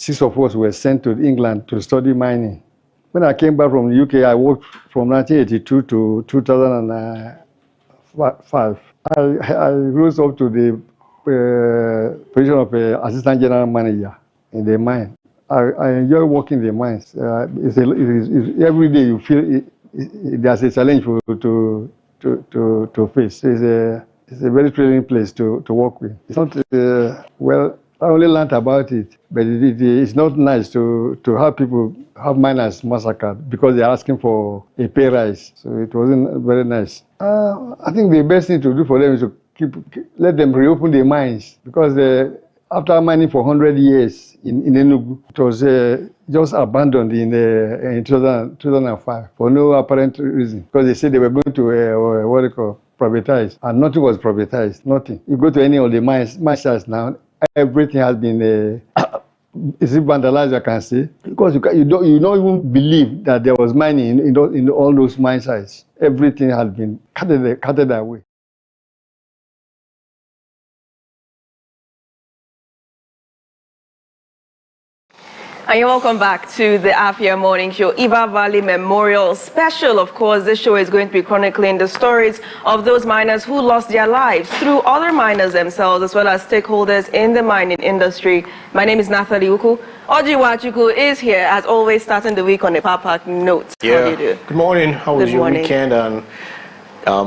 6 of us were sent to England to study mining. When I came back from the UK, I worked from 1982 to 2005. I rose up to the position of assistant general manager in the mine. I enjoy working in the mines. Every day you feel there's a challenge for to face. It's a very thrilling place to work with. It's not well. I only learned about it, but it's not nice to have people have miners massacred because they're asking for a pay rise. So it wasn't very nice. I think the best thing to do for them is to let them reopen the mines because after mining for 100 years in Enugu, it was just abandoned in 2005 for no apparent reason because they said they were going to what they call privatize, and nothing was privatized. Nothing. You go to any of the mine sites now. Everything has been is it vandalized, I can say, because you don't even believe that there was mining in all those mine sites. Everything has been cutted away. And you're welcome back to the Afia Morning Show, Iva Valley Memorial Special. Of course, this show is going to be chronicling the stories of those miners who lost their lives through other miners themselves, as well as stakeholders in the mining industry. My name is Nathalie Uku. Oji Wachuku is here, as always, starting the week on a pack note. Yeah. How do you do? Good morning. How was your weekend and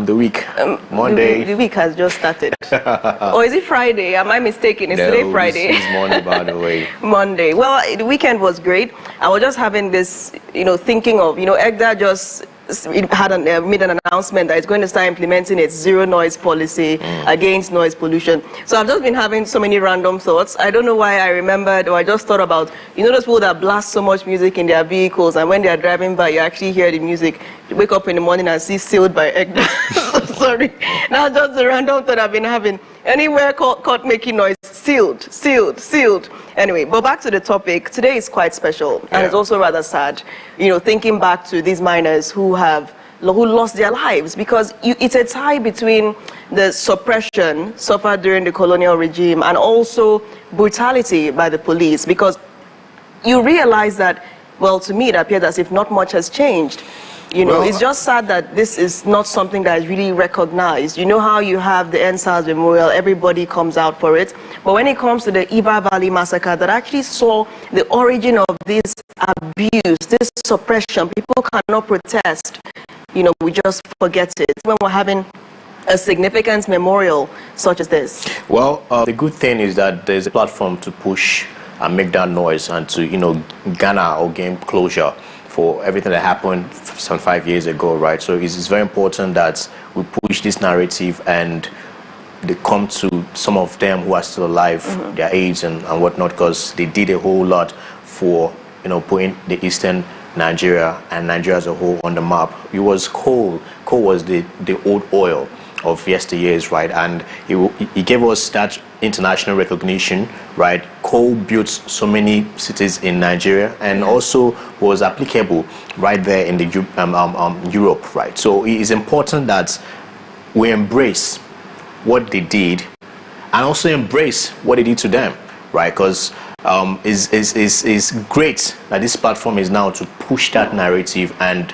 the week? Monday. The week has just started. Or is it Friday? Am I mistaken? Is today Friday? It's Monday, by the way. Monday. Well, the weekend was great. I was just having this, thinking of, EGDA just made an announcement that it's going to start implementing its zero noise policy against noise pollution. So I've just been having so many random thoughts. I don't know why I remembered, or I just thought about, those people that blast so much music in their vehicles, and when they're driving by, you actually hear the music. You wake up in the morning and see sealed by EGDA. Sorry. Now just the random thought I've been having. Anywhere caught making noise, sealed. Anyway, but back to the topic. Today is quite special, and it's also rather sad, thinking back to these miners who lost their lives, because it's a tie between the suppression suffered during the colonial regime and also brutality by the police, because you realize that, well, to me it appears as if not much has changed. It's just sad that this is not something that is really recognized. You know how you have the NSAS Memorial, everybody comes out for it. But when it comes to the Iva Valley Massacre, that actually saw the origin of this abuse, this suppression, people cannot protest. We just forget it when we're having a significant memorial such as this. Well, the good thing is that there's a platform to push and make that noise and to, garner or gain closure for everything that happened some 5 years ago, right? So it's very important that we push this narrative and they come to some of them who are still alive, their aides and whatnot, because they did a whole lot for, putting the Eastern Nigeria and Nigeria as a whole on the map. It was coal. Coal was the old oil of yesteryears, right? And he gave us that international recognition, right? Coal built so many cities in Nigeria and also was applicable right there in the Europe, right? So it is important that we embrace what they did and also embrace what they did to them, right? Because it's great that this platform is now to push that narrative, and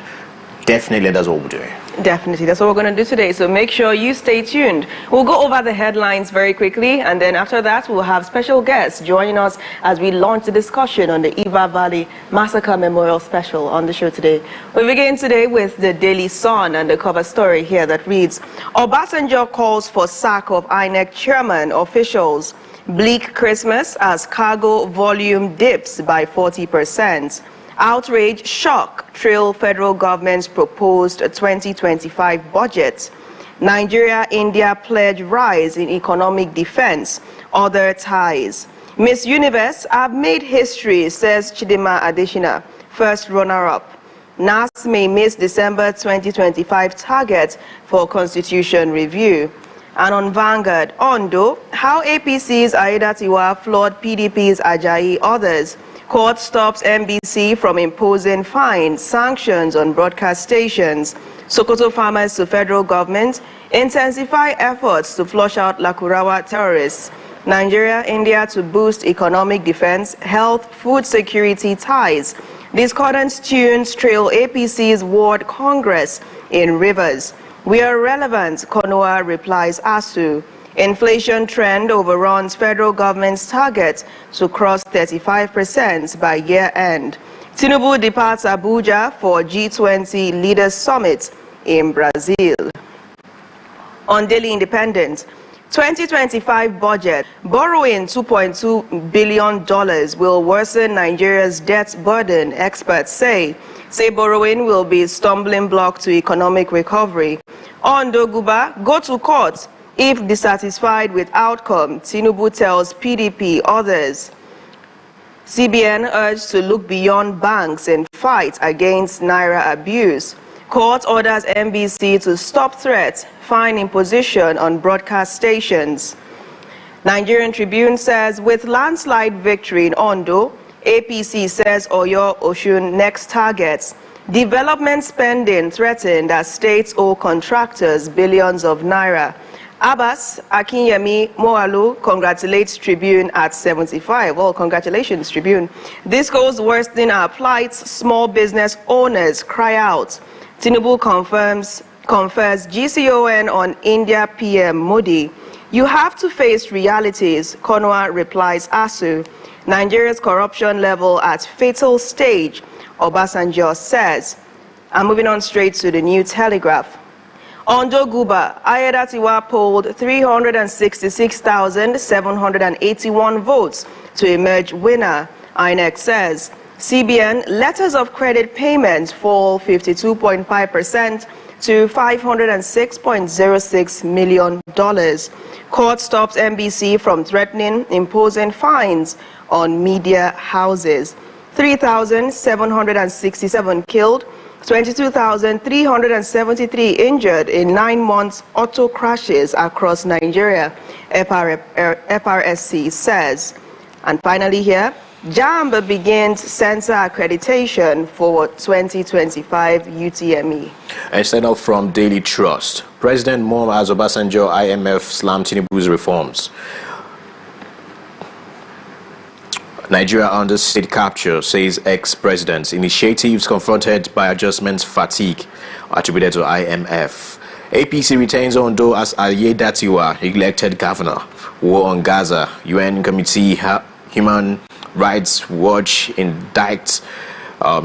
definitely that's what we're doing. Definitely, that's what we're going to do today, so make sure you stay tuned. We'll go over the headlines very quickly, and then after that we'll have special guests joining us as we launch the discussion on the Iva Valley Massacre Memorial Special on the show today. We begin today with the Daily Sun and the cover story here that reads, Obasanjo calls for sack of INEC chairman officials. Bleak Christmas as cargo volume dips by 40%. Outrage, shock trail federal government's proposed 2025 budget. Nigeria-India pledge rise in economic defense. Other ties. Miss Universe, I've made history, says Chidima Adeshina, first runner-up. NAS may miss December 2025 target for constitution review. And on Vanguard, Ondo, how APC's Aida Tiwa flawed PDP's Ajayi others. Court stops NBC from imposing fines, sanctions on broadcast stations. Sokoto farmers to federal government intensify efforts to flush out Lakurawa terrorists. Nigeria, India to boost economic defense, health, food security ties. Discordant tunes trail APC's World Congress in Rivers. We are relevant, Konwa replies ASU. Inflation trend overruns federal government's target to cross 35% by year end. Tinubu departs Abuja for G20 Leaders Summit in Brazil. On Daily Independent, 2025 budget, borrowing $2.2 billion will worsen Nigeria's debt burden, experts say. Borrowing will be a stumbling block to economic recovery. Ondo Guba, go to court if dissatisfied with outcome, Tinubu tells PDP others. CBN urged to look beyond banks and fight against Naira abuse. Court orders NBC to stop threats, fine imposition on broadcast stations. Nigerian Tribune says with landslide victory in Ondo, APC says Oyo Osun next targets. Development spending threatened as states owe contractors billions of naira. Abbas Akinyemi Moalu congratulates Tribune at 75. Well, congratulations, Tribune. This goes worse than our plight. Small business owners cry out. Tinubu confers GCON on India PM Modi. You have to face realities, Konwa replies ASU. Nigeria's corruption level at fatal stage, Obasanjo says. And moving on straight to the New Telegraph. Ondo Guba, Ayedatiwa polled 366,781 votes to emerge winner, INEC says. CBN letters of credit payments fall 52.5% to $506.06 million. Court stops NBC from threatening imposing fines on media houses. 3,767 killed, 22,373 injured in 9 months auto crashes across Nigeria, FRSC says. And finally here, JAMB begins censor accreditation for 2025 UTME. And stand up from Daily Trust. President Muhammad Obasanjo IMF slammed Tinubu's reforms. Nigeria under state capture, says ex-president. Initiatives confronted by adjustment fatigue attributed to IMF. APC retains Ondo as Ayedatiwa, elected governor. War on Gaza. UN Committee Human Rights Watch indicts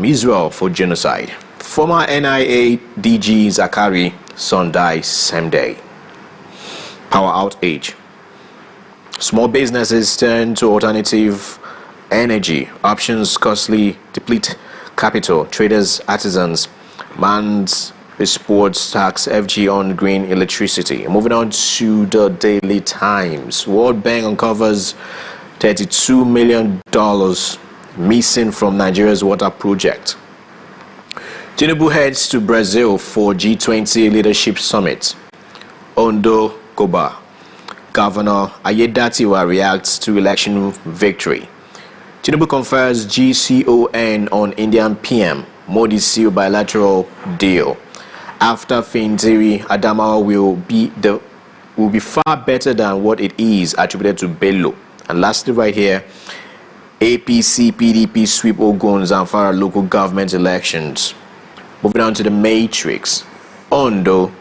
Israel for genocide. Former NIA DG Zakari, son dies same day. Power outage. Small businesses turn to alternative energy options, costly, deplete capital. Traders, artisans, mans sports tax FG on green electricity. Moving on to the Daily Times. World Bank uncovers $32 million missing from Nigeria's water project. Tinubu heads to Brazil for G20 Leadership Summit. Ondo Goba. Governor Ayedatiwa reacts to election victory. Tinubu confers GCON on Indian PM. Modi seal bilateral deal. After Fintiri, Adamawa will be far better than what it is, attributed to Bello. And lastly, right here, APC PDP sweep Ogun Zamfara local government elections. Moving on to the Matrix. Ondo,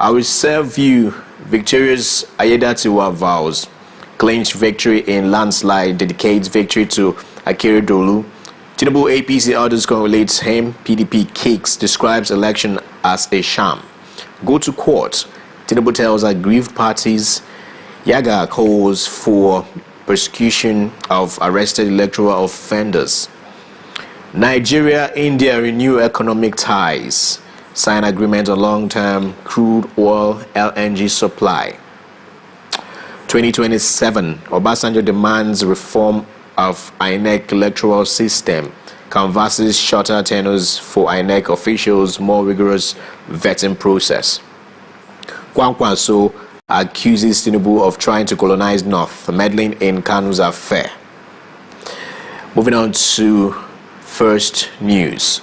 I will serve you. Victorious Ayedatiwa vows. Clinched victory in landslide, dedicates victory to Akere Dolu. Tinubu APC others correlates him. PDP kicks, describes election as a sham. Go to court. Tinubu tells aggrieved parties. Yaga calls for persecution of arrested electoral offenders. Nigeria, India renew economic ties. Sign agreement on long-term crude oil LNG supply. 2027, Obasanjo demands reform of INEC electoral system. Canvasses shorter tenures for INEC officials, more rigorous vetting process. Kwankwaso accuses Tinubu of trying to colonize North, meddling in Kanu's affair. Moving on to first news.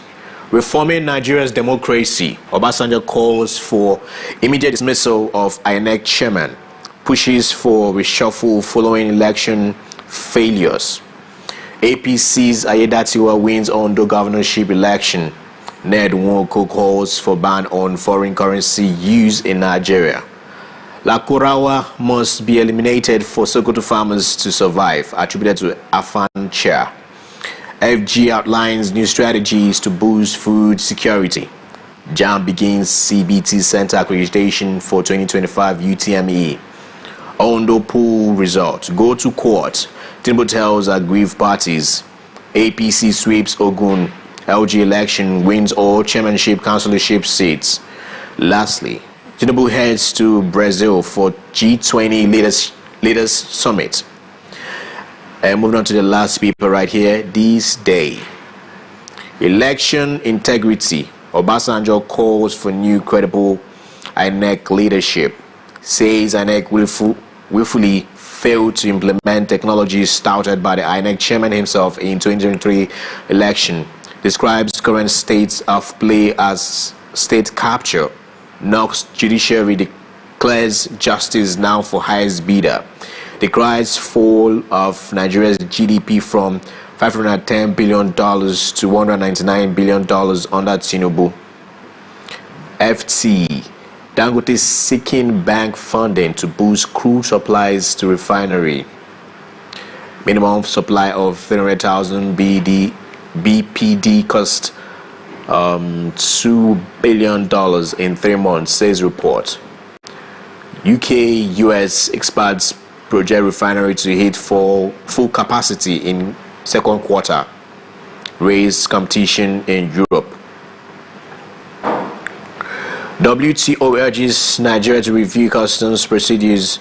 Reforming Nigeria's democracy. Obasanjo calls for immediate dismissal of INEC chairman. pushes for reshuffle following election failures. APC's Ayedatiwa wins Ondo governorship election. Ned Nwoko calls for ban on foreign currency use in Nigeria. Lakurawa must be eliminated for Sokoto farmers to survive, attributed to Afan chair. FG outlines new strategies to boost food security. JAM begins CBT Center accreditation for 2025 UTME. Ondo pool results. Go to court. Tinubu tells aggrieved parties. APC sweeps Ogun. LG election wins all chairmanship councillorship seats. Lastly, Tinubu heads to Brazil for G20 leaders summit. And moving on to the last paper right here. This day, election integrity. Obasanjo calls for new credible INEC leadership. Says INEC willfully failed to implement technologies touted by the INEC chairman himself in 2023 election. Describes current state of play as state capture. Knocks judiciary, declares justice now for highest bidder. Decries fall of Nigeria's GDP from $510 billion to $199 billion under Tinubu. FT. Dangote seeking bank funding to boost crude supplies to refinery. Minimum supply of 300,000 BPD cost $2 billion in 3 months, says report. UK-US expands project refinery to hit full capacity in second quarter. Raise competition in Europe. WTO urges Nigeria to review customs procedures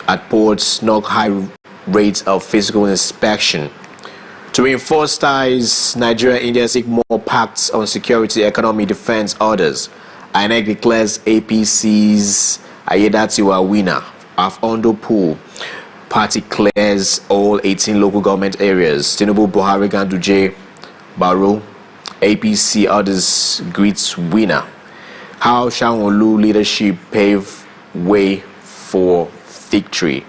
at ports, knock high rates of physical inspection. To reinforce ties, Nigeria and India seek more pacts on security, economy, defense orders. INEC declares APC's Ayedatiwa winner of Ondo pool. Party clears all 18 local government areas. Tinubu, Buhari, Ganduje, Barrow, APC, others greets winner. How Sanwo-Olu leadership pave way for victory.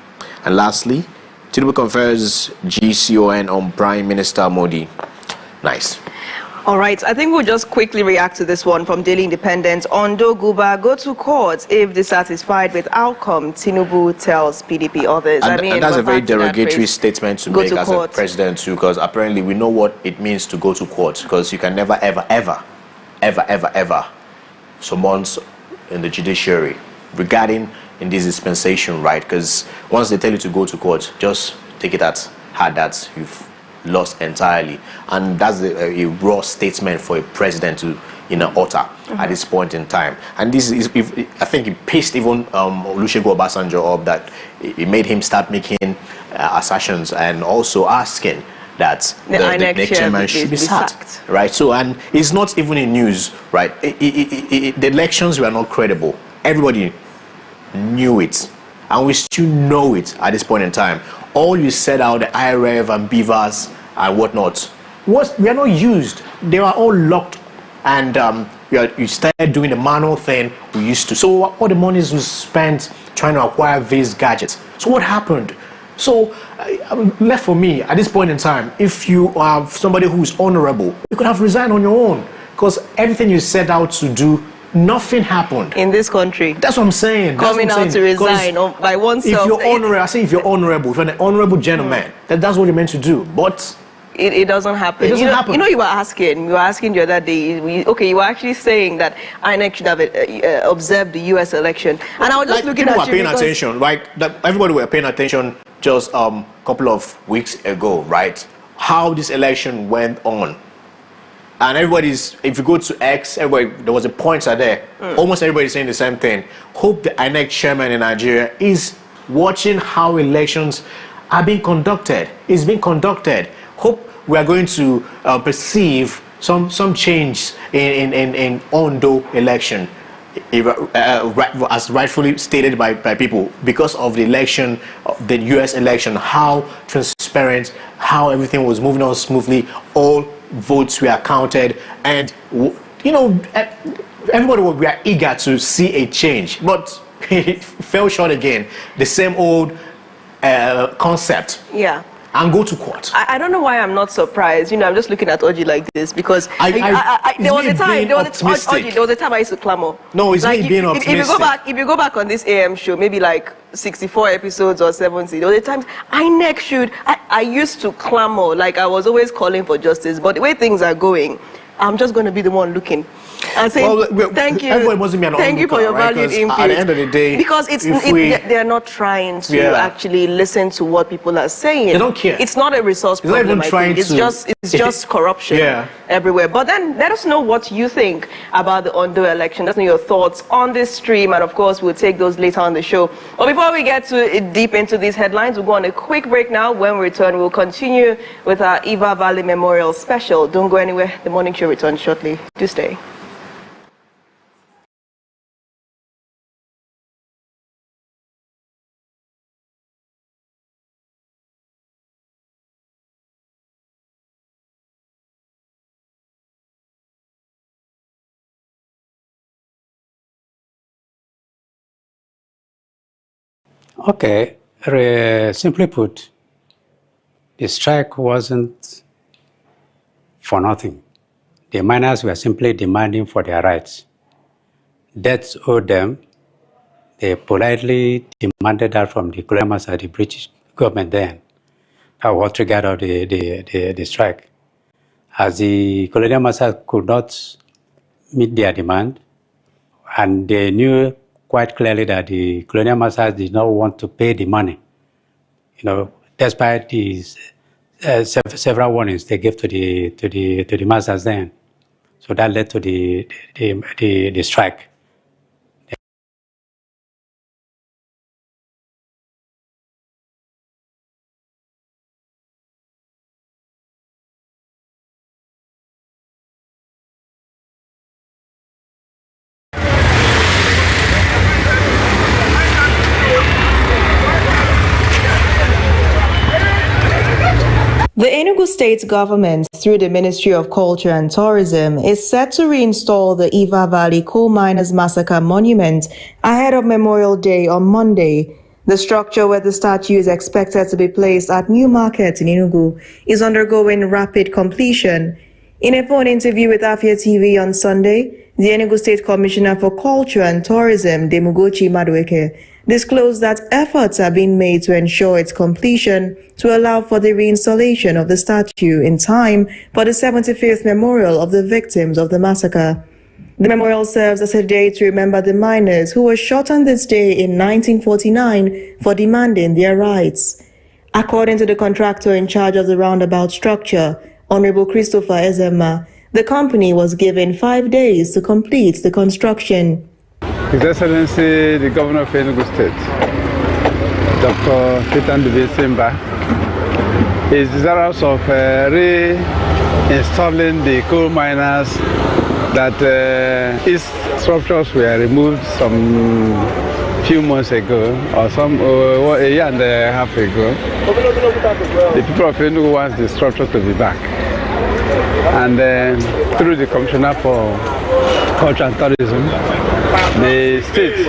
And lastly, Tinubu confers GCON on Prime Minister Modi. Nice. All right, I think we'll just quickly react to this one from Daily Independent. Ondo Guba go to court if dissatisfied with outcome. Tinubu tells PDP others. And that's a very derogatory statement to make as a president too, because apparently we know what it means to go to court, because you can never, ever summons in the judiciary regarding in this dispensation, right? Because once they tell you to go to court, just take it at heart that you've lost entirely, and that's a raw statement for a president to utter at this point in time. And this is, I think it pissed even Olusegun Obasanjo up, that it made him start making assertions and also asking that the next chairman should be sacked, right? So, and it's not even in news, right? The elections were not credible. Everybody knew it, and we still know it at this point in time. All you said out, the IRF and beavers and whatnot, we are not used. They are all locked, and you started doing the manual thing we used to. So all the monies was spent trying to acquire these gadgets. So what happened? So left for me at this point in time, if you are somebody who's honorable, you could have resigned on your own, because everything you set out to do, nothing happened in this country. That's what I'm saying. Coming out to resign by oneself. If you're honorable, I say if you're honorable, if you're an honorable gentleman, that's what you're meant to do. But it doesn't happen. It doesn't happen. You were asking the other day. You were actually saying that INEC should have observed the U.S. election, and I was just looking at you. People were paying attention, right? Everybody were paying attention just a couple of weeks ago, right? How this election went on. And everybody's, if you go to X, there was a pointer there. Almost everybody's saying the same thing. Hope the INEC chairman in Nigeria is watching how elections are being conducted. It's being conducted. Hope we are going to perceive some change in Ondo election, as rightfully stated by people, because of the election, the U.S. election, how transparent, how everything was moving on smoothly, all votes were counted, and everybody we are eager to see a change. But he fell short again. The same old concept. Yeah. And go to court. I don't know why I'm not surprised. You know, I'm just looking at Oji like this because there was a time I used to clamor. No, it's like, me being optimistic. If you go back on this AM show, maybe like 64 episodes or 70, there were times I used to clamor, like I was always calling for justice. But the way things are going, I'm just going to be the one looking and saying, thank you. Everybody must be an thank you for your valued input. At the end of the day, because they're not trying to actually listen to what people are saying. They don't care. It's not a resource problem. It's just corruption everywhere. But then let us know what you think about the Ondo election. Let us know your thoughts on this stream, and of course we'll take those later on the show. But before we get deep into these headlines, we'll go on a quick break now. When we return, we'll continue with our Eva Valley Memorial Special. Don't go anywhere. The morning show returns shortly. Do stay. Okay, simply put, the strike wasn't for nothing. The miners were simply demanding for their rights. Debts owed them. They politely demanded that from the colonial master, the British government then. That was what triggered the strike. As the colonial master could not meet their demand, and they knew quite clearly that the colonial masters did not want to pay the money, despite these several warnings they gave to the masters then. So that led to the strike. The Enugu State government, through the Ministry of Culture and Tourism, is set to reinstall the Eva Valley Coal Miners Massacre Monument ahead of Memorial Day on Monday. The structure where the statue is expected to be placed at New Market in Enugu is undergoing rapid completion. In a phone interview with Afia TV on Sunday, the Enugu State Commissioner for Culture and Tourism, Demugochi Madueke, disclosed that efforts are being made to ensure its completion to allow for the reinstallation of the statue in time for the 75th memorial of the victims of the massacre. The memorial serves as a day to remember the miners who were shot on this day in 1949 for demanding their rights. According to the contractor in charge of the roundabout structure, Honorable Christopher Ezema, the company was given 5 days to complete the construction. His Excellency, the Governor of Enugu State, Dr. Ketan Simba, is desirous of reinstalling the coal miners that its structures were removed some few months ago, or a year and a half ago. The people of Enugu want the structure to be back. And through the Commissioner for Culture and Tourism, the state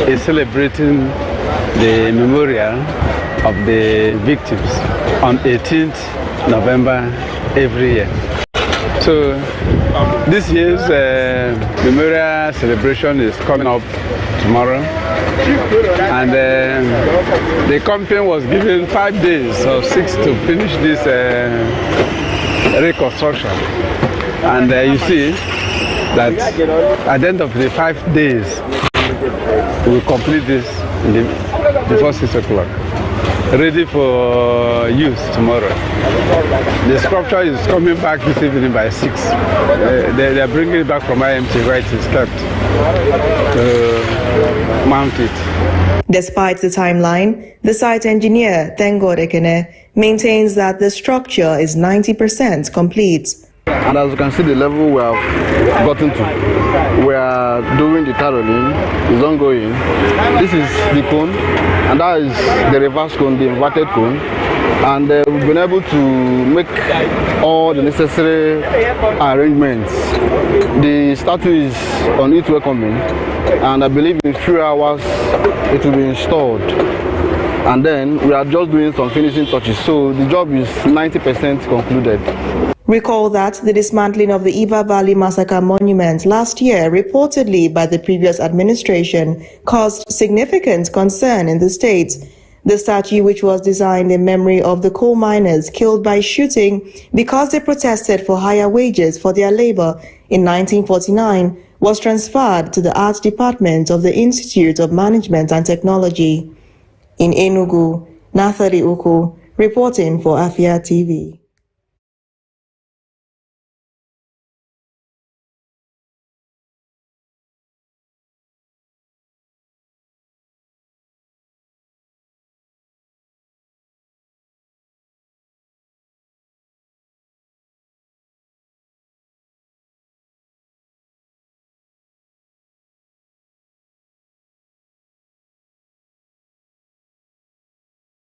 is celebrating the memorial of the victims on 18th November every year. So this year's memorial celebration is coming up tomorrow, and the company was given 5 days or 6 to finish this reconstruction, and you see that at the end of the 5 days we will complete this before 6 o'clock, ready for use tomorrow. The sculpture is coming back this evening by 6. They are bringing it back from IMT where it is kept to mount it. Despite the timeline, the site engineer, Tengod Ekene, maintains that the structure is 90% complete. And as you can see, the level we have gotten to, we are doing the caroling, is ongoing. This is the cone, and that is the reverse cone, the inverted cone. And we've been able to make all the necessary arrangements. The statue is on its way coming, and I believe in a few hours it will be installed. And then we are just doing some finishing touches, so the job is 90% concluded. Recall that the dismantling of the Iva Valley Massacre monument last year, reportedly by the previous administration, caused significant concern in the state. The statue, which was designed in memory of the coal miners killed by shooting because they protested for higher wages for their labor in 1949, was transferred to the Art Department of the Institute of Management and Technology. In Enugu, Nathali Uku, reporting for Afia TV.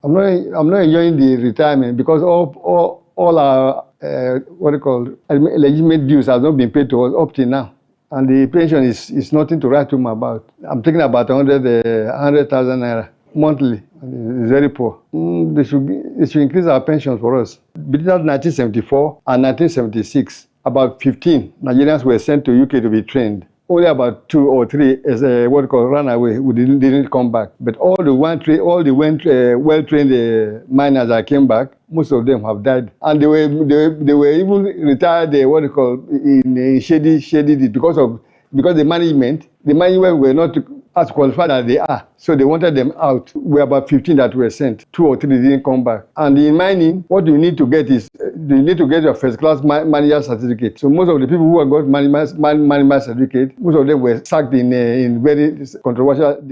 I'm not enjoying the retirement because all our what do you call legitimate dues has not been paid to us up till now, and the pension is nothing to write home about. I'm taking about 100,000 naira monthly. It's very poor. They should increase our pensions for us. Between 1974 and 1976, about 15 Nigerians were sent to UK to be trained. Only about 2 or 3 as what we call runaway who didn't come back. But all the well-trained miners that came back, most of them have died, and they were even retired. What we call in shady because the management were not as qualified as they are, so they wanted them out. We're about 15 that were sent. 2 or 3 didn't come back. And in mining, what you need to get is you need to get your first-class manager certificate. So most of the people who have got manager certificate, most of them were sacked in very controversial.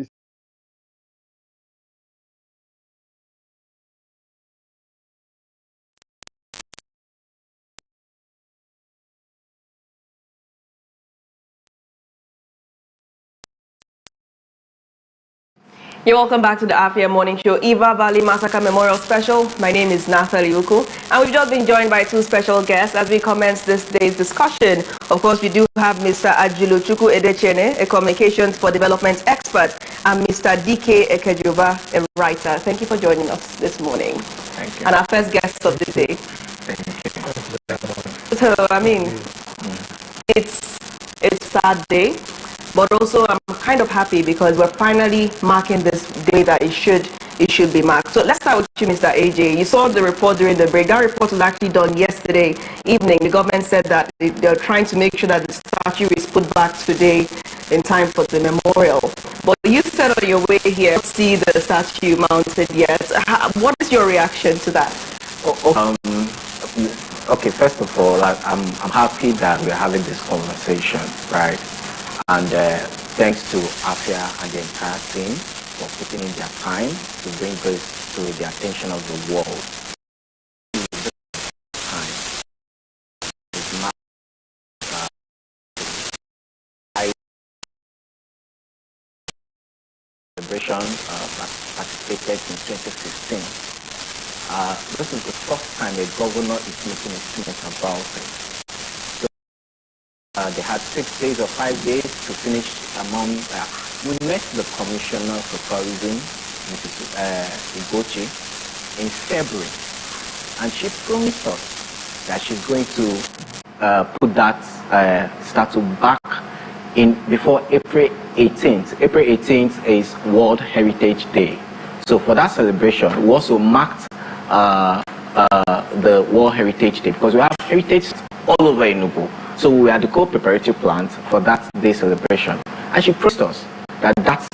You're welcome back to the Afia Morning Show, Iva Valley Massacre Memorial Special. My name is Nathali Uku, and we've just been joined by 2 special guests as we commence this day's discussion. Of course, we do have Mr. Ajilochukwu Edechene, a communications for development expert, and Mr. DK Ekejoba, a writer. Thank you for joining us this morning. Thank you. And our first guest of the day. So, I mean, it's a sad day, but also I'm kind of happy because we're finally marking this day that it should be marked. So let's start with you, Mr. AJ. You saw the report during the break. That report was actually done yesterday evening. The government said that they're trying to make sure that the statue is put back today in time for the memorial. But you said on your way here, see the statue mounted yet. What is your reaction to that? Okay, first of all, I'm happy that we're having this conversation, right? And thanks to Afia and the entire team for putting in their time to bring this to the attention of the world. Celebration participated in 2016. This is the first time a governor is making a statement about it. They had 6 days or 5 days to finish among. We met the commissioner for tourism, Mrs. Ugochi, in February, and she promised us that she's going to put that statue back in before April 18th. April 18th is World Heritage Day. So for that celebration, we also marked the World Heritage Day because we have heritage all over Enugu. So we are the co-preparatory plant for that day celebration. And she promised us that that's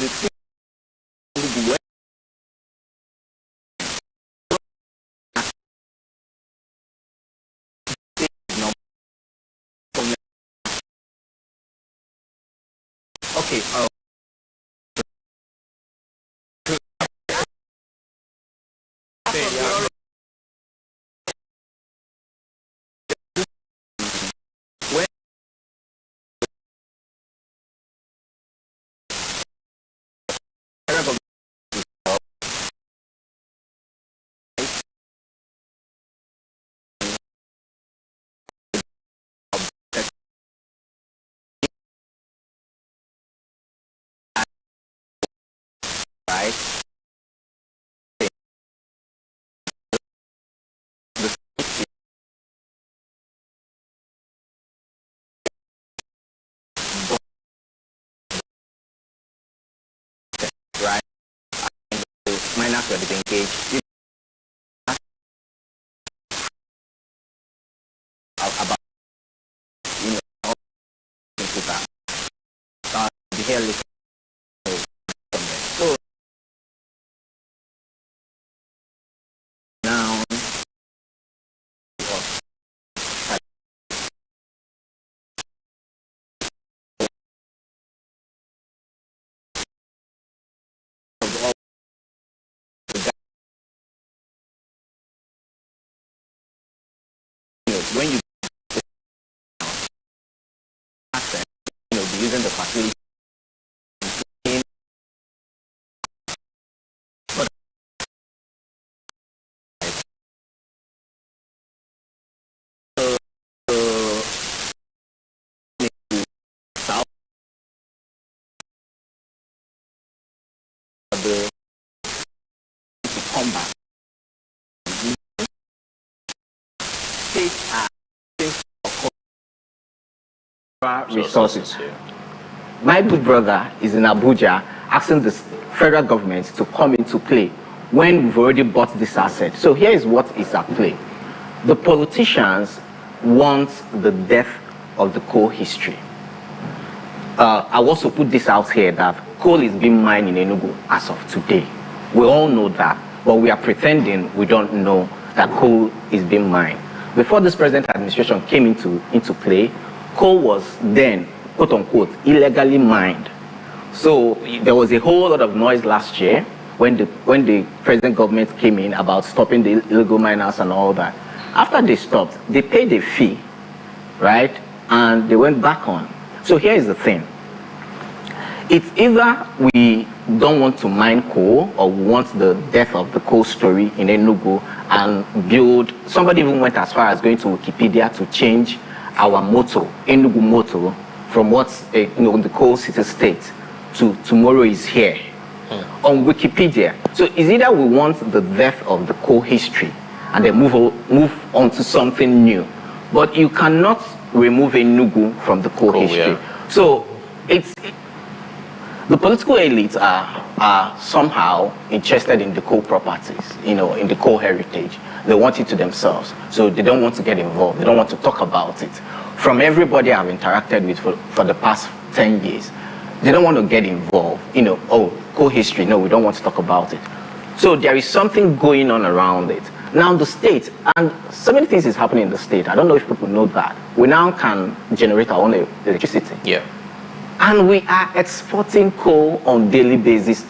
Okay. Right. Right. Miners were disengaged. About the hell is so now when you be using the facility. Resources. My big brother is in Abuja asking the federal government to come into play when we've already bought this asset. So here is what is at play. The politicians want the death of the coal history. I also put this out here that coal is being mined in Enugu as of today. We all know that, but we are pretending we don't know that coal is being mined. Before this present administration came into play, coal was then, quote unquote, illegally mined. So there was a whole lot of noise last year when the present government came in about stopping the illegal miners and all that. After they stopped, they paid a fee, right? And they went back on. So here is the thing. It's either we don't want to mine coal or we want the death of the coal story in Enugu and build. Somebody even went as far as going to Wikipedia to change our motto, Enugu motto, from what's the coal city state to tomorrow is here on Wikipedia. So it's either we want the death of the coal history and then move on to something new. But you cannot remove Enugu from the coal history. Yeah. So the political elites are somehow interested in the coal properties, in the coal heritage. They want it to themselves. So they don't want to get involved. They don't want to talk about it. From everybody I've interacted with for the past 10 years, they don't want to get involved. Coal history, no, we don't want to talk about it. So there is something going on around it. Now the state, and so many things is happening in the state. I don't know if people know that. We now can generate our own electricity. Yeah. And we are exporting coal on daily basis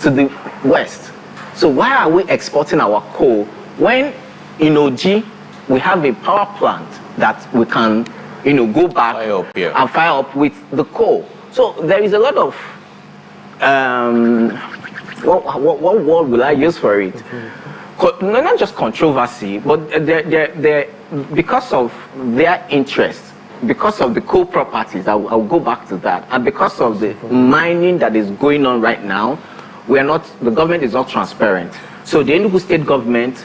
to the West. So why are we exporting our coal when, we have a power plant that we can, go back and fire up with the coal? So there is a lot of, what word will I use for it? Not just controversy, but because of their interest, because of the coal properties, I'll go back to that, and because of the mining that is going on right now, the government is not transparent. So the Enugu state government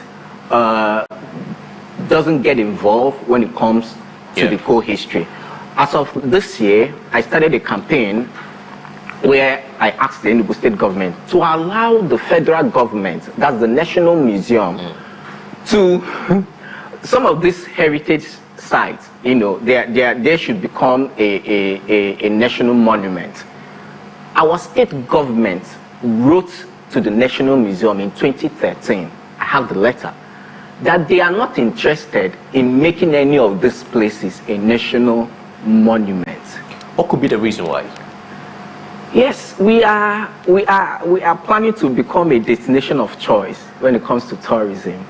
doesn't get involved when it comes to the coal history. As of this year, I started a campaign where I asked the Enugu state government to allow the federal government, that's the National Museum, to some of these heritage sites, they should become a national monument. Our state government wrote to the National Museum in 2013, I have the letter, that they are not interested in making any of these places a national monument. What could be the reason why? Yes, we are planning to become a destination of choice when it comes to tourism.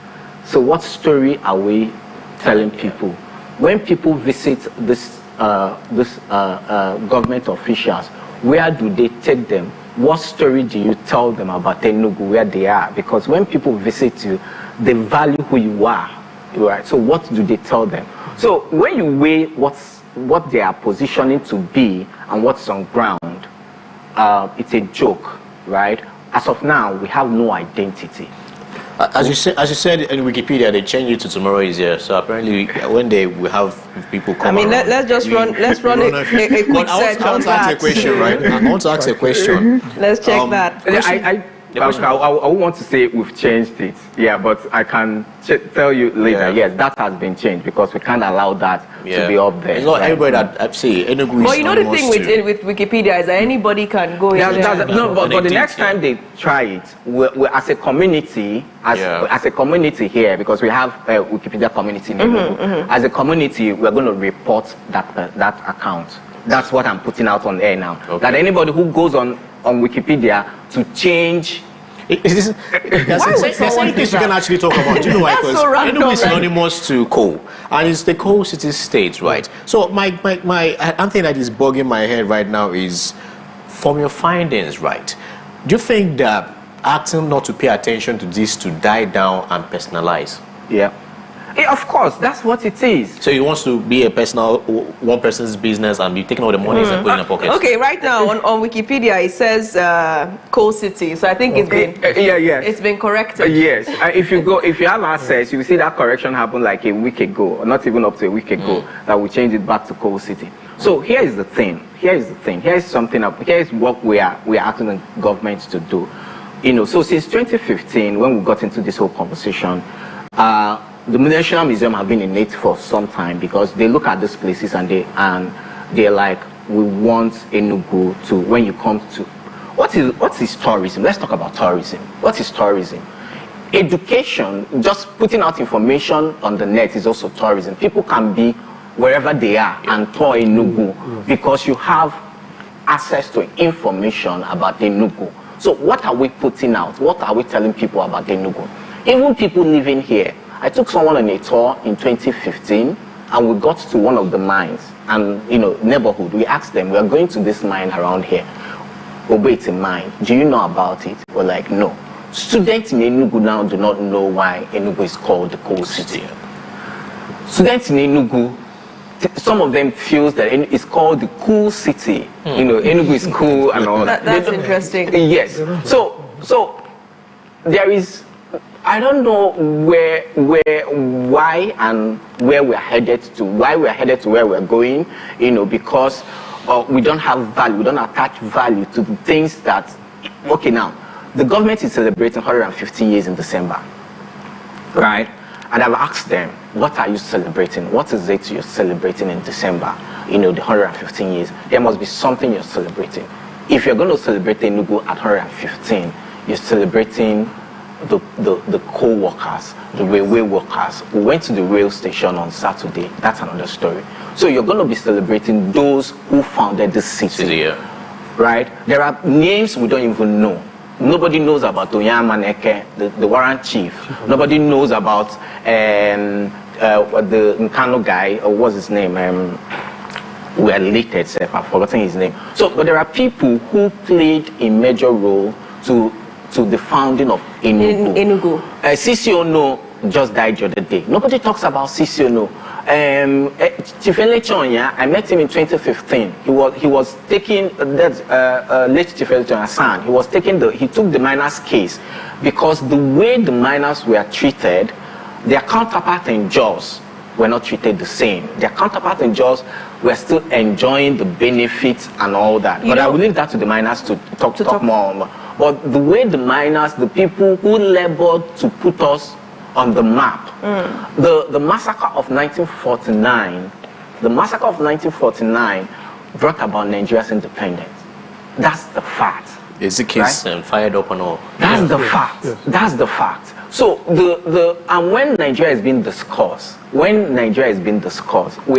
So what story are we telling people? When people visit this government officials, where do they take them? What story do you tell them about Enugu, where they are? Because when people visit you, they value who you are, right? So what do they tell them? So when you weigh what they are positioning to be and what's on ground, it's a joke, right? As of now, we have no identity. As you said in Wikipedia, they change it to tomorrow is here. So apparently, when they will have people come. I mean, let's run a quick search on that. I want to ask a question, right? I want to ask a question. Let's check that. I want to say we've changed it, yeah, but I can tell you later. Yes, that has been changed because we can't allow that to be up there. It's not everybody that I see. But you know the thing with Wikipedia is that anybody can go in there. No, but the next time they try it, we're as a community, as a community here, because we have a Wikipedia community in Enugu, as a community, we're going to report that account. That's what I'm putting out on air now. Okay. That anybody who goes on Wikipedia to change. There's things you can actually talk about. Do you know why? Because Enugu is synonymous to coal, and it's the coal city state, right? So my thing that is bugging my head right now is, from your findings, right? Do you think that acting not to pay attention to this to die down and personalize? Yeah, of course, that's what it is. So he wants to be a personal, one person's business and be taking all the money and putting in the pocket. Okay, right now on Wikipedia it says coal city, so I think it's been it's been corrected. Yes, if you have access, you will see that correction happened like a week ago, or not even up to a week ago, that we changed it back to coal city. So here is the thing. Here is something up. Here is what we are asking the government to do. You know, so since 2015, when we got into this whole conversation, the National Museum have been in it for some time because they look at these places and they're like, we want Enugu to, when you come to, what is tourism? Let's talk about tourism. What is tourism? Education, just putting out information on the net is also tourism. People can be wherever they are and tour Enugu because you have access to information about Enugu. So what are we putting out? What are we telling people about Enugu? Even people living here. I took someone on a tour in 2015 and we got to one of the mines and, you know, neighborhood. We asked them, we are going to this mine around here. Obe, it's a mine. Do you know about it? We're like, no. Students in Enugu now do not know why Enugu is called the coal city. Students in Enugu, some of them feel that it's called the cool city. You know, Enugu is cool and all that. That's interesting. Yes. So there is, I don't know why and where we're headed to, where we're going, you know, because we don't have value, we don't attach value to the things that, okay, now, the government is celebrating 150 years in December, right? And I've asked them, what are you celebrating? What is it you're celebrating in December? You know, the 115 years. There must be something you're celebrating. If you're going to celebrate Enugu at 115, you're celebrating the coal workers, the railway workers who went to the rail station on Saturday. That's another story. So you're going to be celebrating those who founded the city, right? There are names we don't even know. Nobody knows about Onyamaneke, the warrant chief. Nobody knows about the Nkano guy, or what's his name? We are related, I've forgotten his name. So, but there are people who played a major role to the founding of Enugu. Sisiono just died the other day. Nobody talks about Sisiono. Chifele Chonya, I met him in 2015. He was taking late Chifele Chonya's son. He took the miners' case because the way the miners were treated, their counterpart in Jos were not treated the same. Their counterpart in Jos were still enjoying the benefits and all that. But I will leave that to the miners to talk more. But the way the miners, the people who labored to put us on the map, the massacre of 1949, brought about Nigeria's independence. That's the fact. Is the case Right? fired up and all? That's the fact. Yes. That's the fact. So and when Nigeria is being discussed, we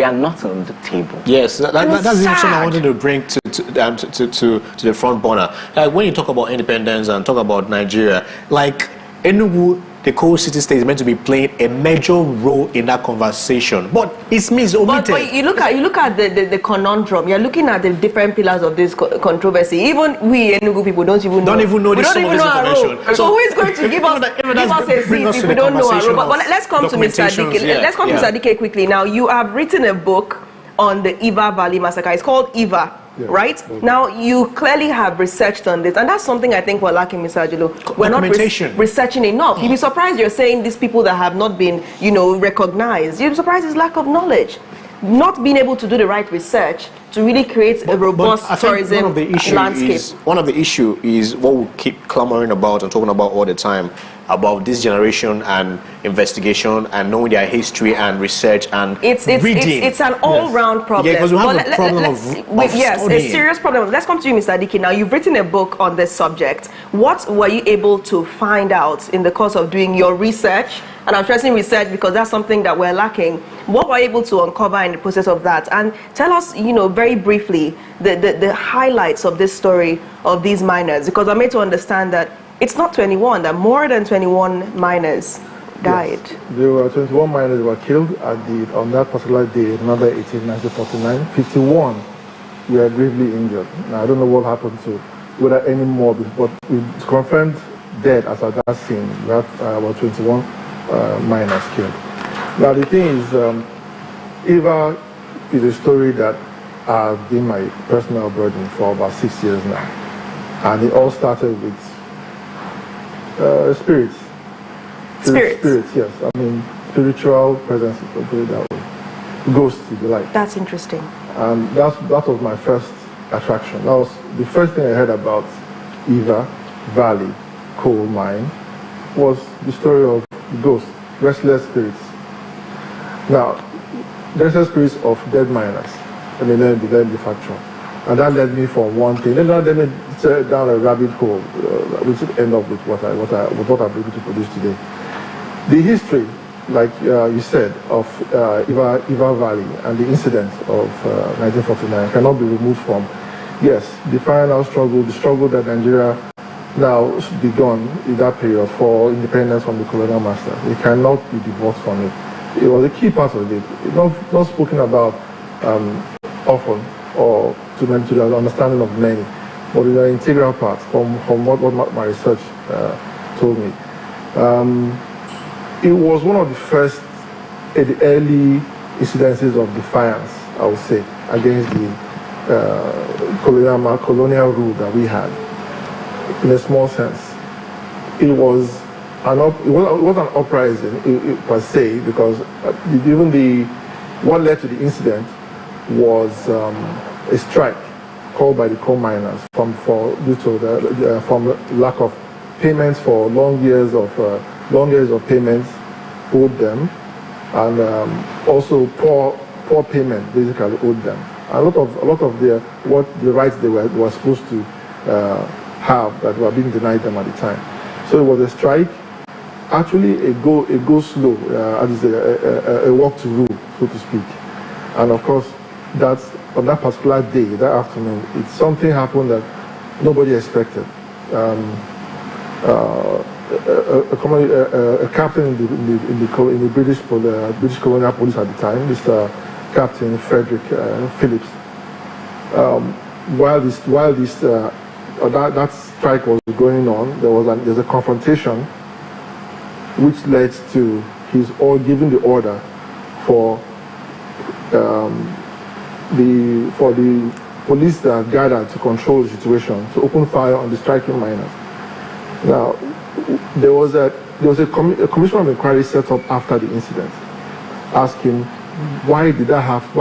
are not on the table. Yes, that's the sad. option I wanted to bring to the front burner. Like when you talk about independence and talk about Nigeria, like Enugu, the coal city state, is meant to be playing a major role in that conversation, but it's omitted. But you look at the conundrum. You're looking at the different pillars of this controversy. Even we Enugu people don't even know this, we don't some of even this know our information. role. So who is going to give us a seat if we don't know our role? But let's come to Mr. Dike. Let's come to Mr. Dike quickly. Now, you have written a book on the Iva Valley massacre. It's called Iva. Yeah. Right? Now, you clearly have researched on this, and that's something I think we're lacking, Mr. Ajulu. We're not researching enough. You'd be surprised you're saying these people that have not been, recognized. You'd be surprised it's lack of knowledge. Not being able to do the right research to really create a robust tourism landscape. One of the issue is what we keep clamoring about and talking about all the time, about this generation and investigation and knowing their history and research and reading. It's an all-round problem. Yeah, because we have a problem of yes, studying. a serious problem. Let's come to you, Mr. Dike. Now, you've written a book on this subject. What were you able to find out in the course of doing your research? And I'm stressing research because that's something that we're lacking. What were you able to uncover in the process of that? And tell us, very briefly, the highlights of this story of these miners, because I'm made to understand that it's not 21, that more than 21 miners died. Yes. There were 21 miners were killed on that particular day, November 18, 1949. 51 were gravely injured. Now, I don't know what happened to whether any more, but we confirmed dead as at that scene. We had about 21 miners killed. Now, the thing is, Eva is a story that has been my personal burden for about 6 years now. And it all started with spirits. Spirits, yes. I mean, spiritual presence, put it that way. Ghosts, if you like. That's interesting. And that was my first attraction. That was the first thing I heard about Eva Valley coal mine, was the story of ghosts, restless spirits. Now, restless spirits of dead miners, and then the factual. And that led me from one thing. Then that led me down a rabbit hole, which would end up with what I'm able to produce today. The history, like you said, of Iva Valley and the incident of 1949 cannot be removed from, yes, the final struggle, the struggle that Nigeria now begun in that period for independence from the colonial masters. It cannot be divorced from it. It was a key part of it. It's not spoken about often or to the understanding of many, but it's an integral part from what my research told me. It was one of the first early incidences of defiance, I would say, against the colonial rule that we had. In a small sense, it was an uprising per se, because what led to the incident was a strike called by the coal miners from lack of payments for long years of payments owed them, and also poor payment basically owed them. A lot of the rights they were supposed to have that were being denied them at the time. So it was a strike, actually a go slow, a walk to rule, so to speak. And of course, that's on that particular day, that afternoon, something happened that nobody expected. A captain in the British colonial police at the time, Mr. Captain Frederick Phillips, while that strike was going on, there's a confrontation which led to his giving the order for the police that gathered to control the situation to open fire on the striking miners. Now, there was a commission of inquiry set up after the incident, asking why did that have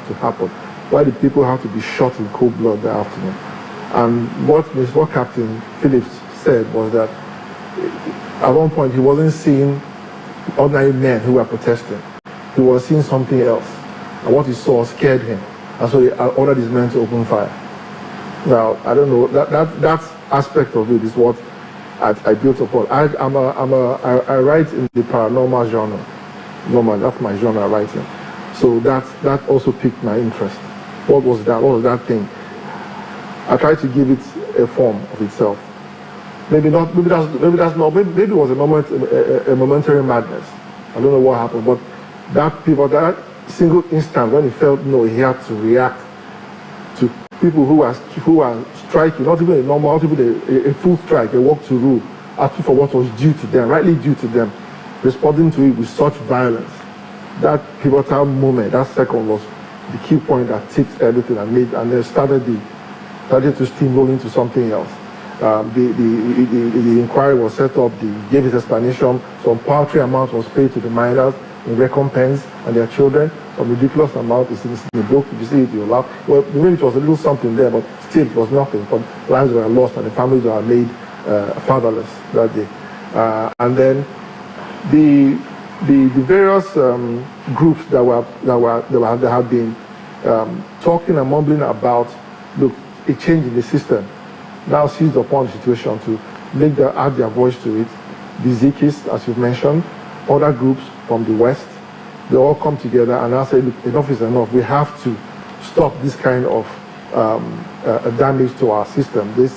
to happen? Why did people have to be shot in cold blood that afternoon? And what Captain Phillips said was that at one point he wasn't seeing ordinary men who were protesting. He was seeing something else. And what he saw scared him. And so he ordered his men to open fire. Now, I don't know, that aspect of it is what I built upon. I write in the paranormal genre. Normal, that's my genre writing. So that also piqued my interest. What was that? What was that thing? I tried to give it a form of itself. Maybe not. Maybe that's not. Maybe it was a momentary madness. I don't know what happened, but that single instant when he felt he had to react to people who are striking, not even a normal, not even a full strike, a walk to rule, asking for what was due to them, rightly due to them, responding to it with such violence. That pivotal moment, that second, was the key point that tipped everything and then started to steamroll into something else. The inquiry was set up, they gave his explanation, some paltry amount was paid to the miners in recompense and their children, some ridiculous amount is in the book. If you see it, you'll laugh. Well, maybe it was a little something there, but still it was nothing. But lives were lost and the families were made fatherless that day. And then the various groups that have been talking and mumbling about, look, a change in the system, now seized upon the situation to add their voice to it. The Zikis, as you've mentioned, other groups from the West, they all come together and now say, look, enough is enough. We have to stop this kind of damage to our system, this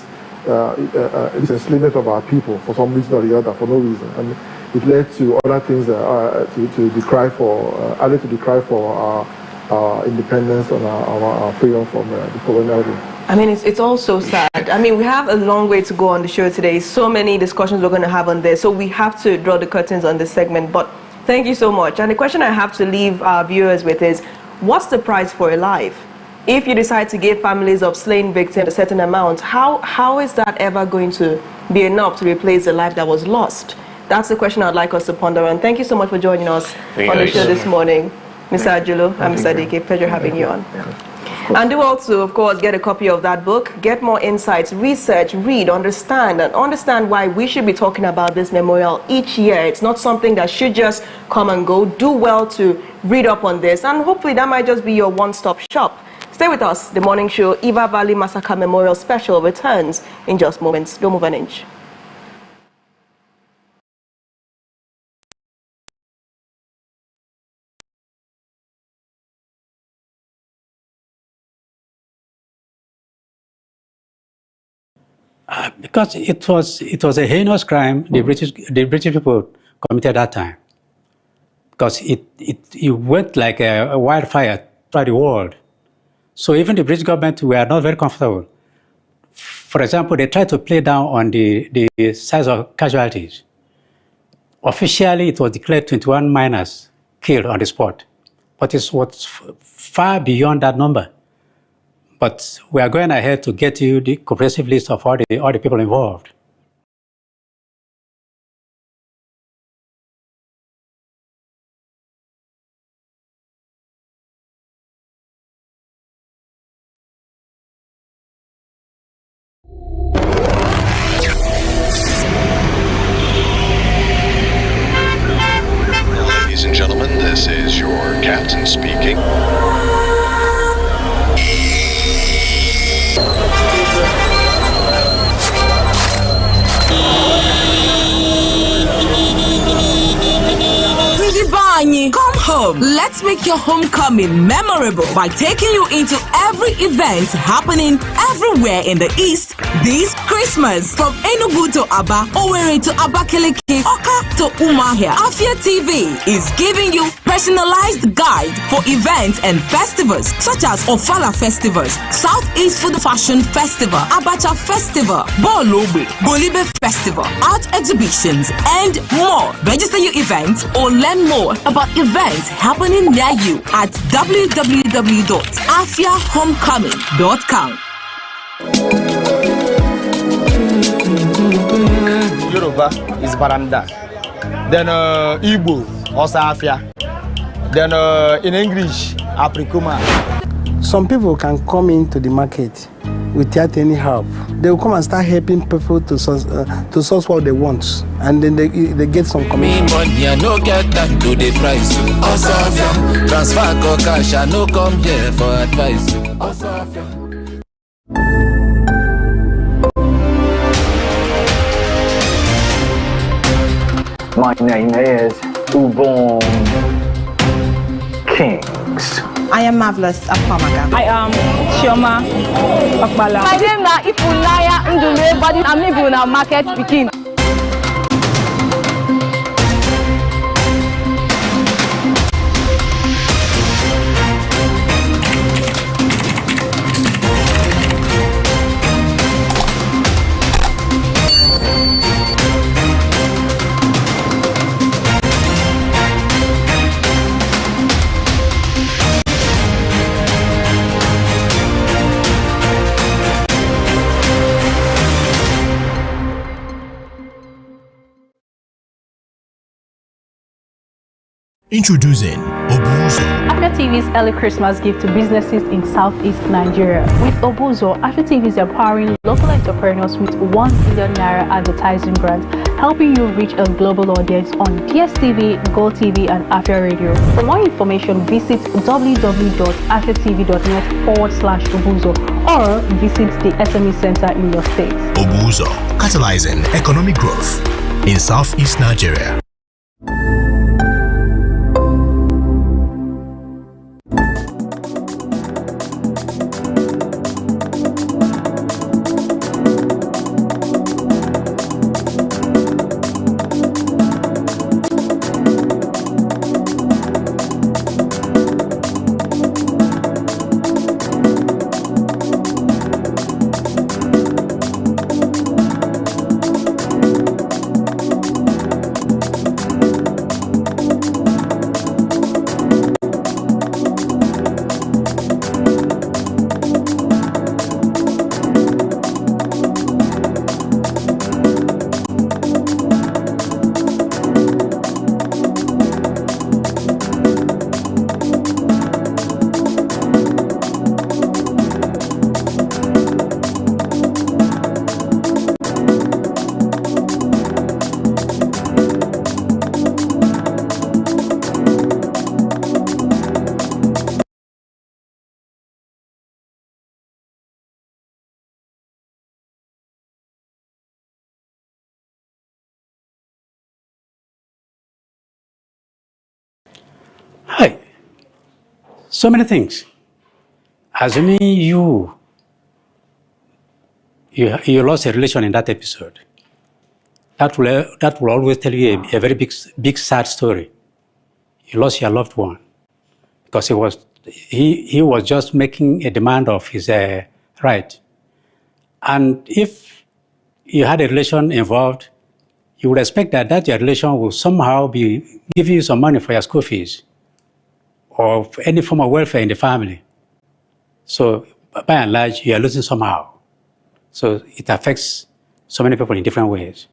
enslavement of our people for some reason or the other, for no reason. And it led to other things to decry for, added to decry for our independence and our freedom from the colonial rule. I mean, it's all so sad. I mean, we have a long way to go on the show today. So many discussions we're going to have on this. So we have to draw the curtains on this segment. But thank you so much. And the question I have to leave our viewers with is, what's the price for a life? If you decide to give families of slain victims a certain amount, how is that ever going to be enough to replace the life that was lost? That's the question I'd like us to ponder on. Thank you so much for joining us on the show this morning. Mr. Ajulo and Mr. Dike, pleasure having you on. And do also, of course, get a copy of that book, get more insights, research, read, understand why we should be talking about this memorial each year. It's not something that should just come and go. Do well to read up on this, and hopefully that might just be your one-stop shop. Stay with us. The morning show, Iva Valley Massacre Memorial Special, returns in just moments. Don't move an inch. Because it was a heinous crime the British people committed that time. Because it went like a wildfire throughout the world. So even the British government were not very comfortable. For example, they tried to play down on the size of casualties. Officially, it was declared 21 miners killed on the spot, but it was far beyond that number. But we are going ahead to get you the comprehensive list of all the people involved. Ladies and gentlemen, this is your captain speaking. Come home. Let's make your homecoming memorable by taking you into every event happening everywhere in the East this Christmas. From Enugu to Aba, Owerri to Abakaliki, Oka to Umuahia, Afia TV is giving you personalized guide for events and festivals such as Ofala Festivals, Southeast Food Fashion Festival, Abacha Festival, Bolobe, Bolibe Festival, art exhibitions, and more. Register your events or learn more about events happening near you at www.afiahomecoming.com. Yoruba is Baranda. Then Igbo, also Afia. Then in English, Aprikuma. Some people can come into the market without any help. They will come and start helping people to source what they want, and then they get some commission. Me money, I no get time to the price. Osafia, transfer cash, I no come here for advice. Osafia. My name is Ubon Kings. I am Marvelous Apamaga. I am Chioma Okbala. My name is Ifunaya Ndule, but I'm living in market speaking. Introducing Obuzo. Afia TV's early Christmas gift to businesses in Southeast Nigeria. With Obuzo, Afia TV is empowering local entrepreneurs with 1 billion naira advertising grant, helping you reach a global audience on DSTV, GoTV, and Afia Radio. For more information, visit www.afiatv.net/Obuzo or visit the SME Center in your state. Obuzo, catalyzing economic growth in Southeast Nigeria. Hi. So many things. Assuming you lost a relation in that episode, that will always tell you a very big sad story. You lost your loved one because he was just making a demand of his right. And if you had a relation involved, you would expect that your relation will somehow be giving you some money for your school fees or any form of welfare in the family. So by and large, you are losing somehow. So it affects so many people in different ways.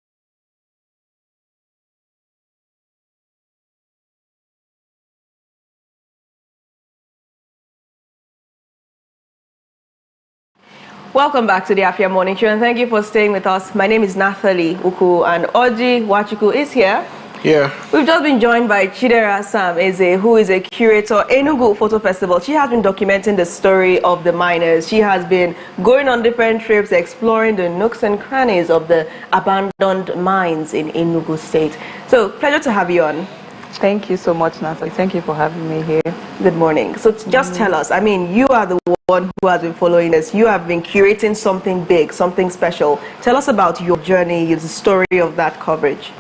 Welcome back to the Afia Morning Show, and thank you for staying with us. My name is Nathalie Uku, and Oji Wachuku is here. Yeah. We've just been joined by Chidera Sam Eze, who is a curator at Enugu Photo Festival. She has been documenting the story of the miners. She has been going on different trips, exploring the nooks and crannies of the abandoned mines in Enugu State. So, pleasure to have you on. Thank you so much, Nathalie. Thank you for having me here. Good morning. So, just tell us, I mean, you are the one who has been following this. You have been curating something big, something special. Tell us about your journey, the story of that coverage.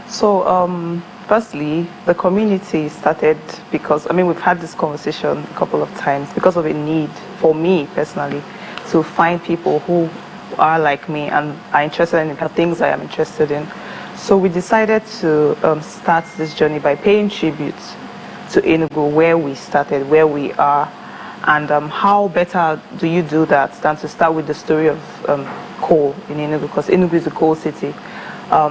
So, firstly, the community started because, I mean, we've had this conversation a couple of times because of a need for me personally to find people who are like me and are interested in the things I am interested in. So we decided to start this journey by paying tribute to Enugu, where we started, where we are, and how better do you do that than to start with the story of coal in Enugu, because Enugu is a coal city.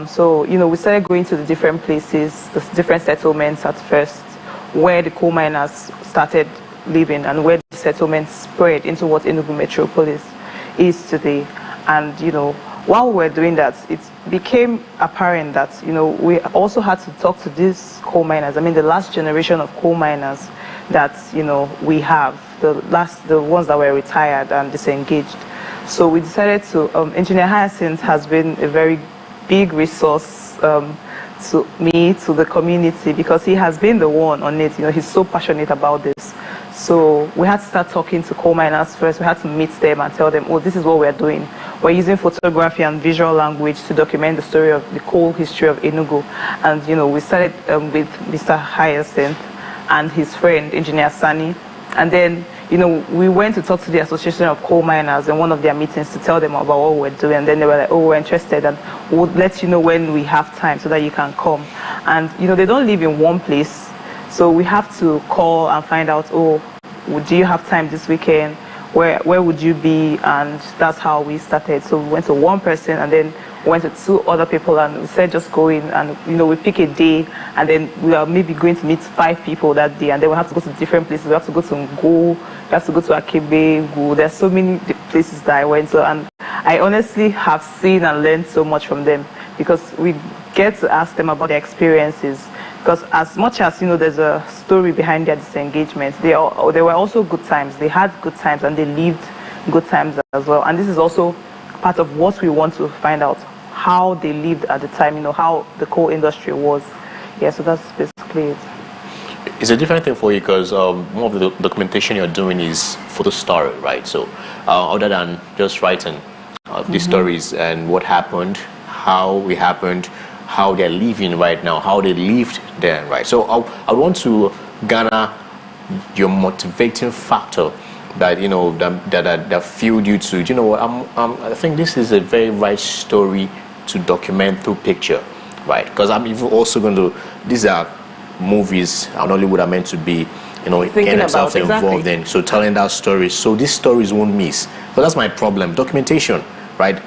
So, you know, we started going to the different places, the different settlements at first, where the coal miners started living and where the settlements spread into what Enugu metropolis is today. And, you know, while we were doing that, it became apparent that, you know, we also had to talk to these coal miners. I mean, the last generation of coal miners that, you know, we have, the ones that were retired and disengaged. So we decided to, Engineer Hyacinth has been a very big resource to me, to the community, because he has been the one on it. You know, he's so passionate about this. So we had to start talking to coal miners first. We had to meet them and tell them, oh, this is what we're doing. We're using photography and visual language to document the story of the coal history of Enugu. And, you know, we started with Mr. Hyacinth and his friend, Engineer Sani. And then, you know, we went to talk to the Association of Coal Miners in one of their meetings to tell them about what we're doing. And then they were like, oh, we're interested, and we'll let you know when we have time so that you can come. And, you know, they don't live in one place. So we have to call and find out, oh, do you have time this weekend? Where would you be? And that's how we started. So we went to one person and then went to 2 other people, and we said just go in, and you know, we pick a day, and then we are maybe going to meet 5 people that day, and then we have to go to different places. We have to go to Ngo, we have to go to Akebe, Ngo. There's so many places that I went to, and I honestly have seen and learned so much from them, because we get to ask them about their experiences. Because as much as, you know, there's a story behind their disengagement, there were also good times. They had good times and they lived good times as well. And this is also part of what we want to find out, how they lived at the time, you know, how the coal industry was. Yeah, so that's basically it. It's a different thing for you, because more of the documentation you're doing is photo story, right? So other than just writing these stories and what happened, how it happened, how they're living right now, how they lived then, right? So I want to garner your motivating factor that, you know, that fueled you to, you know what, I think this is a very right story to document through picture, right? Because I'm even also going to, these are movies and Hollywood are meant to be, you know, getting themselves involved in. So telling that story, so these stories won't miss. So that's my problem, documentation, right?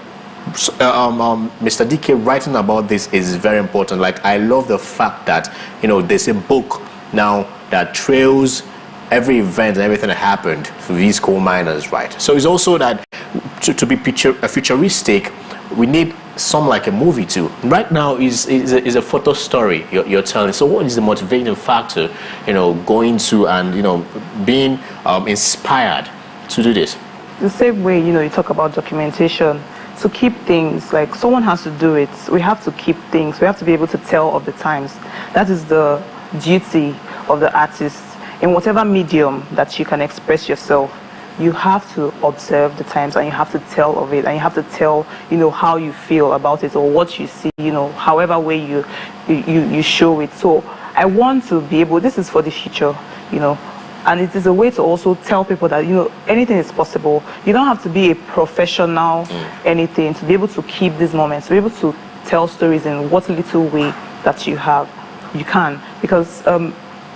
Mr. DK writing about this is very important. Like, I love the fact that, you know, there's a book now that trails every event and everything that happened for these coal miners, right? So it's also that to be futuristic, we need some like a movie too. Right now is a photo story you're telling. So what is the motivating factor, you know, going to and, you know, being inspired to do this? The same way, you know, you talk about documentation. To keep things, like, someone has to do it. We have to keep things. We have to be able to tell of the times. That is the duty of the artist. In whatever medium that you can express yourself, you have to observe the times and you have to tell of it, and you have to tell, you know, how you feel about it or what you see, you know, however way you show it. So I want to be able, this is for the future, you know, and it is a way to also tell people that, you know, anything is possible. You don't have to be a professional anything to be able to keep these moments, to be able to tell stories in what little way that you have. You can, because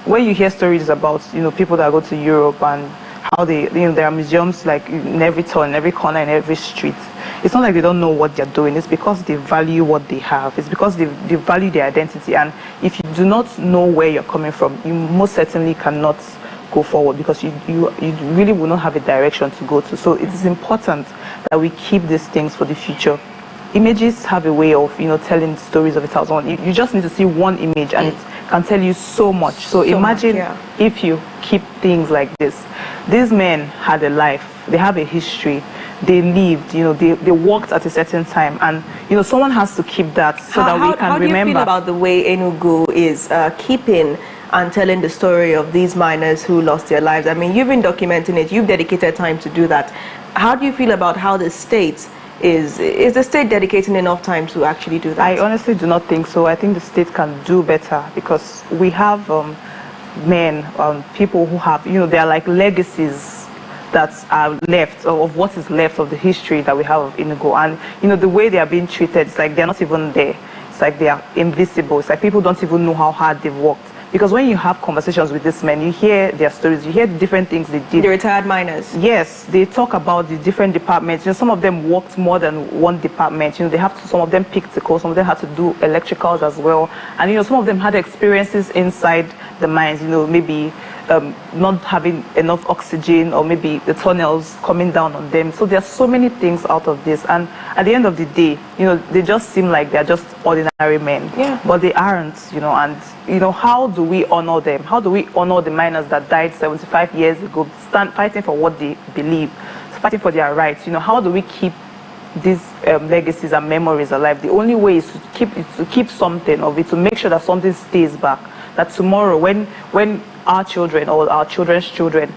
when you hear stories about, you know, people that go to Europe and how they, you know, there are museums like in every turn, every corner, in every street. It's not like they don't know what they're doing. It's because they value what they have. It's because they value their identity. And if you do not know where you're coming from, you most certainly cannot go forward, because you really will not have a direction to go to. So it is important that we keep these things for the future. Images have a way of, you know, telling stories of 1,000. You just need to see one image and it can tell you so much. So imagine if you keep things like this. These men had a life. They have a history. They lived, you know, they worked at a certain time, and, you know, someone has to keep that so that we can remember. How do you feel about the way Enugu is keeping and telling the story of these miners who lost their lives? I mean, you've been documenting it, you've dedicated time to do that. How do you feel about how the state is the state dedicating enough time to actually do that? I honestly do not think so. I think the state can do better, because we have men, people who have, you know, they are like legacies that are left, of what is left of the history that we have of Enugu. And, you know, the way they are being treated, it's like they're not even there. It's like they are invisible. It's like people don't even know how hard they've worked. Because when you have conversations with these men, you hear their stories, you hear the different things they did. The retired miners. Yes, they talk about the different departments. You know, some of them worked more than one department. You know, they have to, some of them picked the coal, some of them had to do electricals as well. And, you know, some of them had experiences inside the mines, you know, maybe not having enough oxygen, or maybe the tunnels coming down on them. So there are so many things out of this. And at the end of the day, you know, they just seem like they're just ordinary men. Yeah. But they aren't, you know. And, you know, how do we honor them? How do we honor the miners that died 75 years ago, fighting for what they believe, fighting for their rights? You know, how do we keep these legacies and memories alive. The only way is to keep something of it, to make sure that something stays back. That tomorrow, when our children or our children's children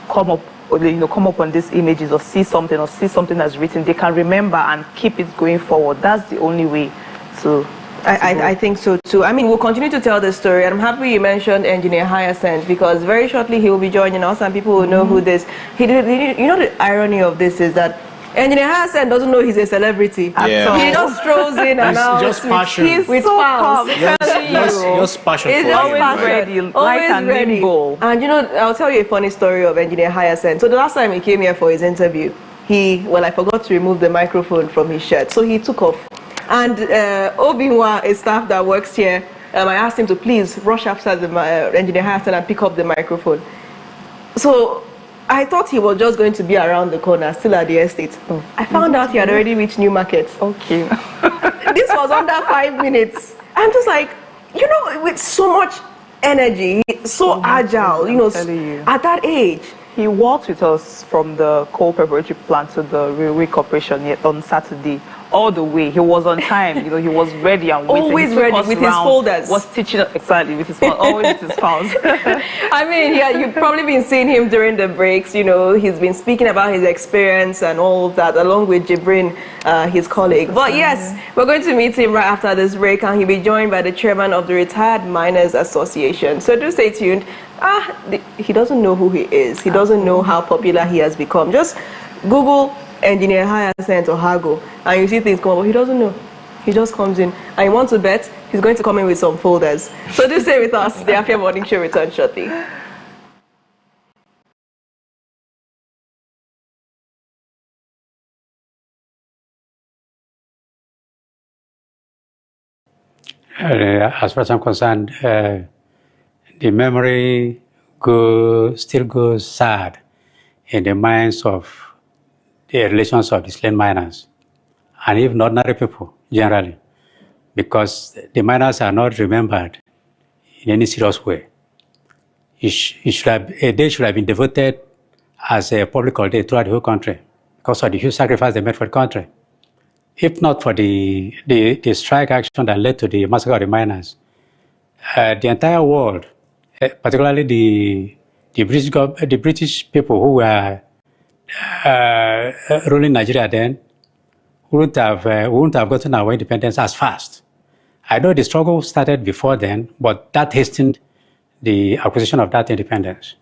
come up on these images or see something that's written, they can remember and keep it going forward. That's the only way to. I think so too. I mean, we'll continue to tell the story, and I'm happy you mentioned Engineer Hyacinth, because very shortly he will be joining us and people will know who this. You know, the irony of this is that Engineer Hyacinth doesn't know he's a celebrity. Yeah. He just strolls in and out. Just passion. With so fans. Just passion He's for always it. ready. Light Always and ready. rainbow. And you know, I'll tell you a funny story of Engineer Hyacinth. So the last time he came here for his interview, I forgot to remove the microphone from his shirt, so he took off. And Obinwa, a staff that works here, I asked him to please rush after the Engineer Hyacinth and pick up the microphone. So I thought he was just going to be around the corner, still at the estate. I found out he had already reached New Market. Okay. This was under 5 minutes. I'm just like, you know, with so much energy, so agile, you know, at that age. He walked with us from the coal preparatory plant to the railway corporation on Saturday, all the way. He was on time, you know, he was ready and waiting. Always ready with his folders. Was teaching us, exactly, with his folders, always with his files. I mean, yeah, you've probably been seeing him during the breaks, you know, he's been speaking about his experience and all of that, along with Jibrin, his colleague. But yes, we're going to meet him right after this break, and he'll be joined by the chairman of the Retired Miners Association. So do stay tuned. He doesn't know who he is. He doesn't know how popular he has become. Just Google Engineer Hyacinth or Hago, and you see things come up, but he doesn't know. He just comes in, and he wants to bet he's going to come in with some folders. So do stay with us. The Afia Morning Show returns shortly. As far as I'm concerned, the memory still goes sad in the minds of the relations of the slain miners, and even ordinary people generally, because the miners are not remembered in any serious way. A day should have been devoted as a public holiday throughout the whole country because of the huge sacrifice they made for the country. If not for the strike action that led to the massacre of the miners, the entire world, particularly the British people who were ruling Nigeria then, wouldn't have gotten our independence as fast. I know the struggle started before then, but that hastened the acquisition of that independence.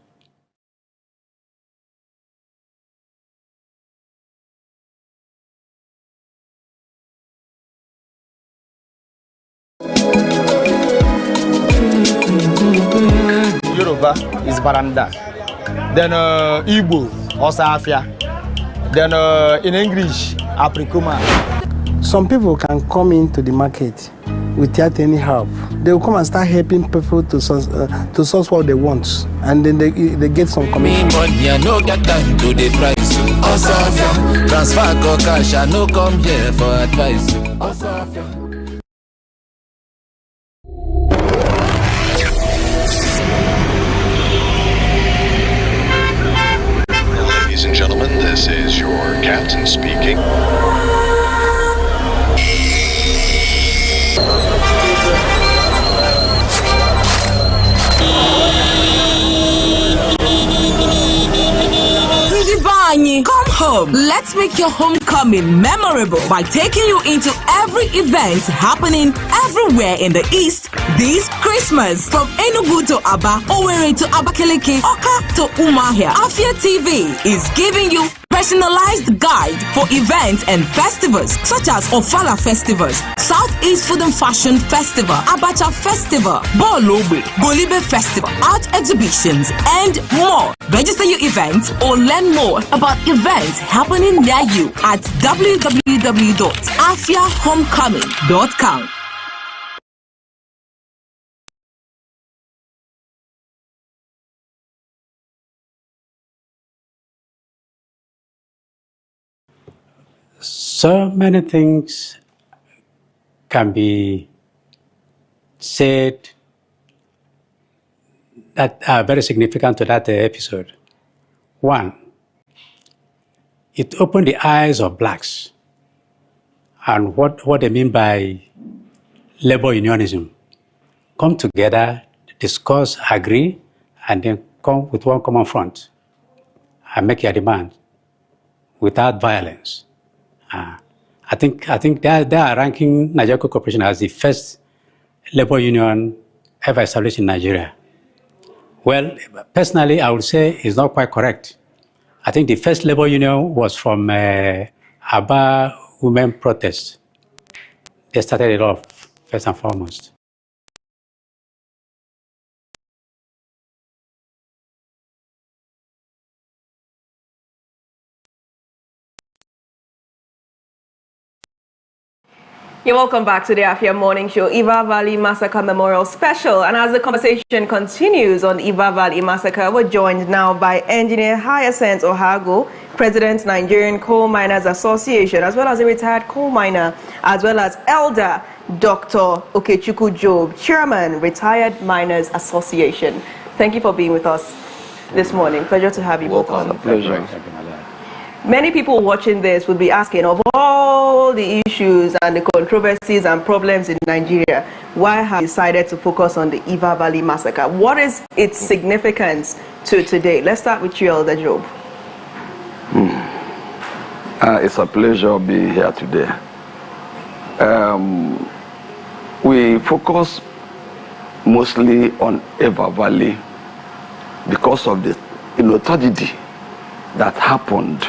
Yoruba is Baranda. Then Igbo, also Afia. Then in English, Aprikuma. Some people can come into the market without any help. They will come and start helping people to source what they want, and then they get some commission. Me money, I no get time to the price. Also, transfer go cash, I no come here for advice. Also, Ladies and gentlemen, this is your captain speaking. Come home. Let's make your homecoming memorable by taking you into every event happening everywhere in the East this Christmas. From Enugu to Aba, Owerri to Abakaliki, Oka to Umuahia, Afia TV is giving you personalized guide for events and festivals such as Ofala Festivals, Southeast Food and Fashion Festival, Abacha Festival, Bolobe, Golibe Festival, art exhibitions, and more. Register your event or learn more about events happening near you at www.afiahomecoming.com. So many things can be said that are very significant to that episode. One, it opened the eyes of blacks and what they mean by labor unionism. Come together, discuss, agree, and then come with one common front and make your demand without violence. I think they are ranking Nigeria Coal Corporation as the first labor union ever established in Nigeria. Well, personally, I would say it's not quite correct. I think the first labor union was from Aba women protest. They started it off, first and foremost. You're welcome back to the Afia Morning Show, Iva Valley Massacre Memorial Special. And as the conversation continues on Iva Valley Massacre, we're joined now by Engineer Hyacinth Ohago, President, Nigerian Coal Miners Association, as well as a retired coal miner, as well as Elder Dr. Okechukwu Job, Chairman, Retired Miners Association. Thank you for being with us this morning. Pleasure to have you both on. Pleasure. Many people watching this would be asking, of all the issues and the controversies and problems in Nigeria, why have you decided to focus on the Iva Valley Massacre? What is its significance to today? Let's start with you, Elder Job. It's a pleasure being here today. We focus mostly on Iva Valley because of the tragedy that happened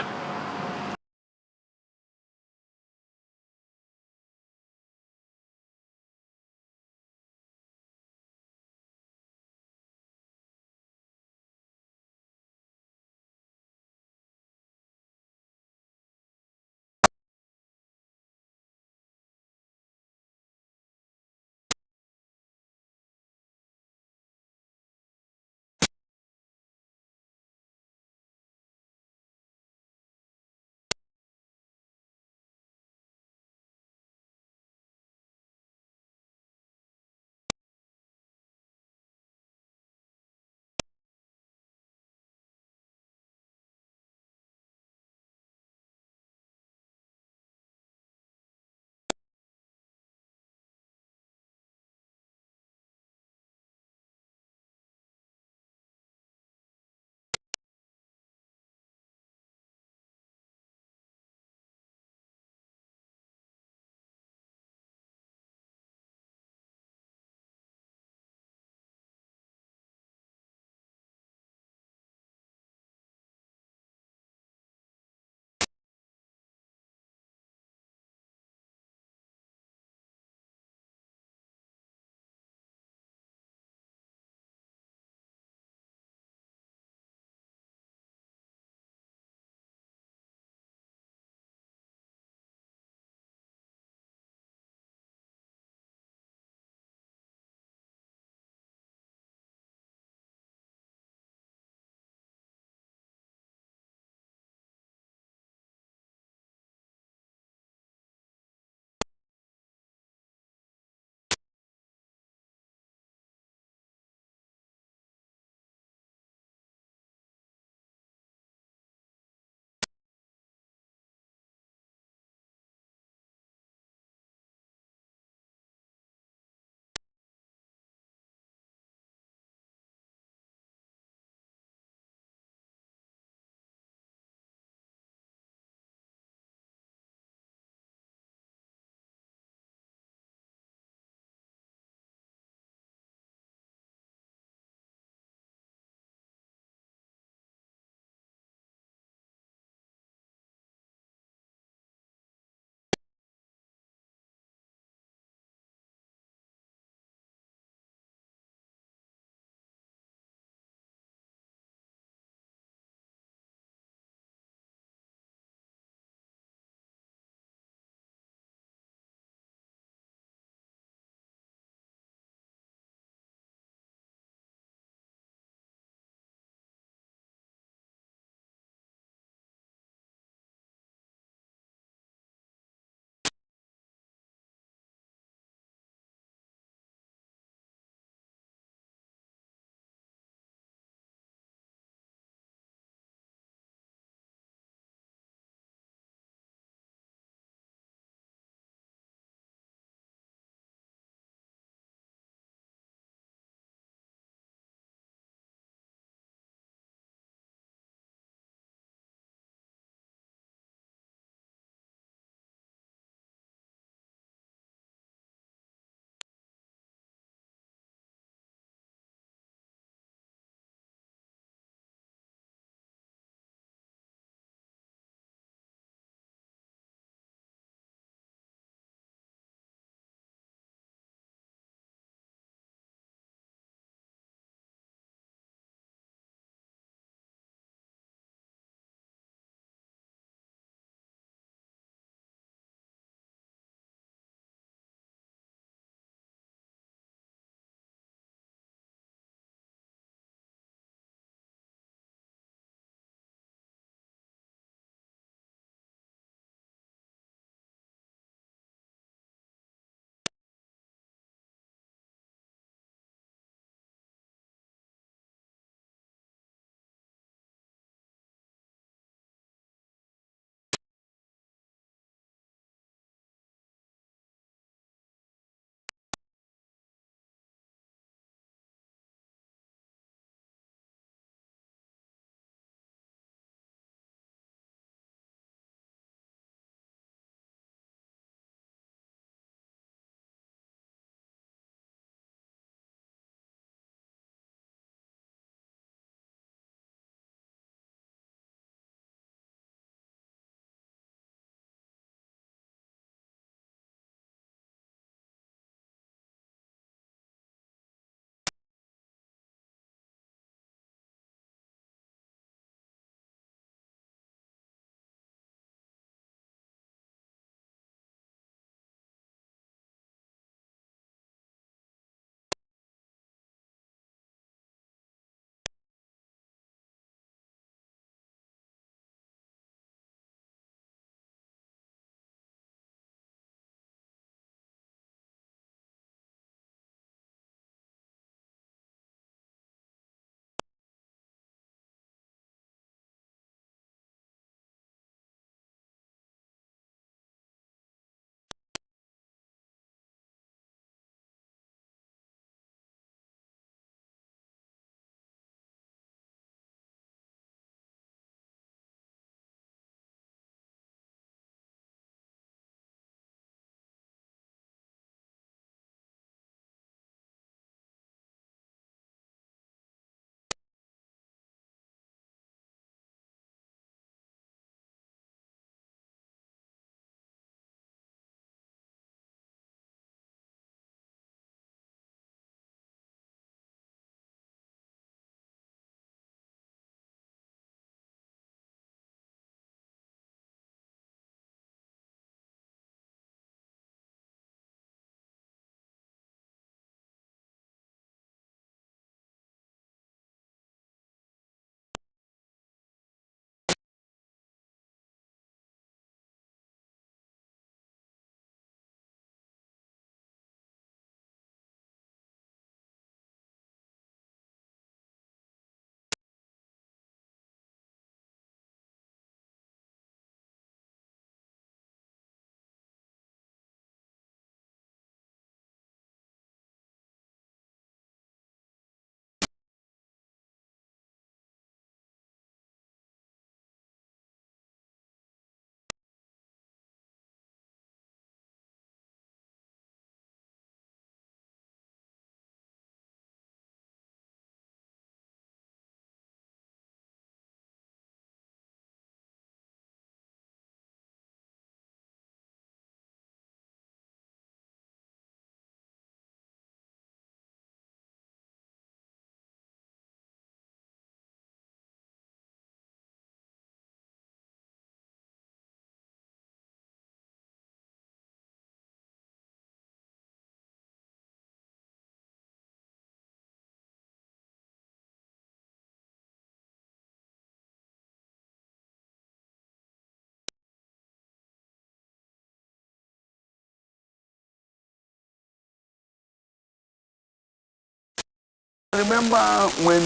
remember when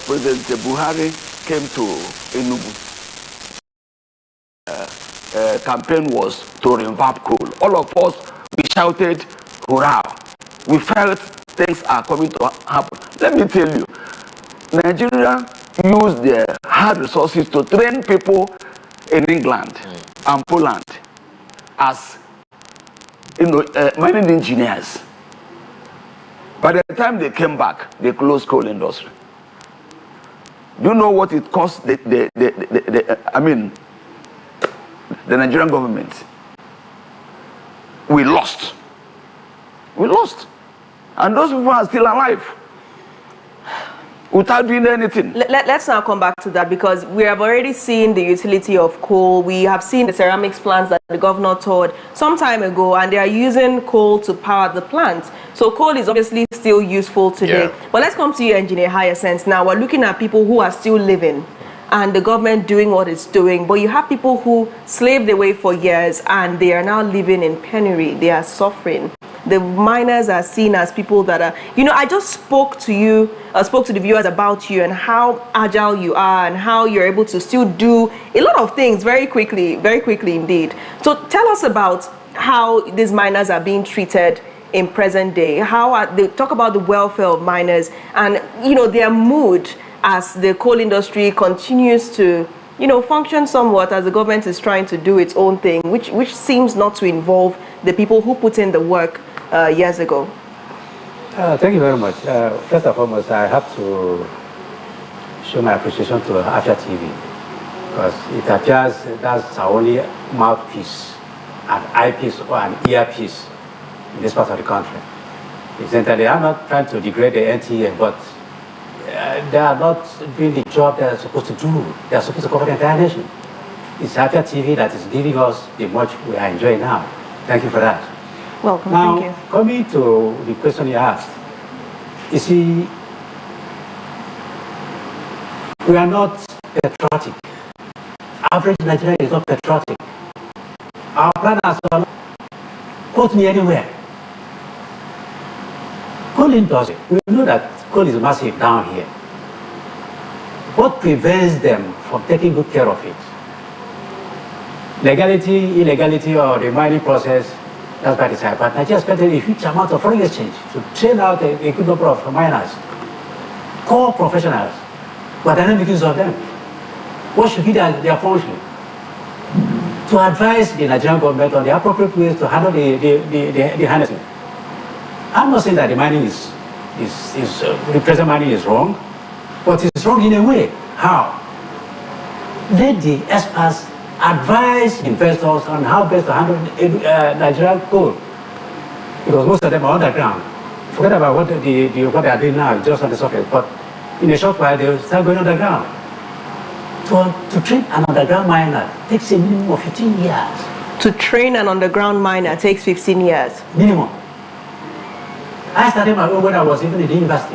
President Buhari came to Enugu. Campaign was to revamp coal. All of us, we shouted, hurrah. We felt things are coming to happen. Let me tell you, Nigeria used their hard resources to train people in England and Poland as mining engineers. By the time they came back, they closed coal industry. Do you know what it cost the Nigerian government? We lost. We lost. And those people are still alive without doing anything. Let's now come back to that, because we have already seen the utility of coal. We have seen the ceramics plants that the governor toured some time ago, and they are using coal to power the plants. So coal is obviously still useful today. Yeah. But let's come to you, Engineer Hyacinth. Now we're looking at people who are still living and the government doing what it's doing. But you have people who slaved away for years and they are now living in penury. They are suffering. The miners are seen as people that are, I just spoke to you, spoke to the viewers about you and how agile you are and how you're able to still do a lot of things very quickly indeed. So tell us about how these miners are being treated in present day. How they talk about the welfare of miners and, their mood as the coal industry continues to, function somewhat as the government is trying to do its own thing, which seems not to involve the people who put in the work years ago. Thank you very much. First and foremost, I have to show my appreciation to Afia TV, because it appears that's our only mouthpiece, an eyepiece or an earpiece in this part of the country. Essentially, I'm not trying to degrade the NTA, but they are not doing the job they are supposed to do. They are supposed to cover the entire nation. It's Afia TV that is giving us the much we are enjoying now. Thank you for that. Welcome. Now, thank you. Coming to the question you asked, you see, we are not patriotic. Average Nigeria is not patriotic. Our planners are not, quote me anywhere. Coal industry, we know that coal is massive down here. What prevents them from taking good care of it? Legality, illegality, or the mining process, that's by the side. But Nigeria spent a huge amount of foreign exchange to train out a good number of miners, core professionals, but they're not making use of them. What should be their function? To advise the Nigerian government on the appropriate ways to handle the harnessing. I'm not saying that the mining the present mining is wrong, but it's wrong in a way. How? Let the experts advise investors on how best to handle Nigerian coal, because most of them are underground. Forget about what they are doing now, just on the surface, but in a short while they'll start going underground. To train an underground miner takes a minimum of 15 years. To train an underground miner takes 15 years? Minimum. I started my own when I was even in the university.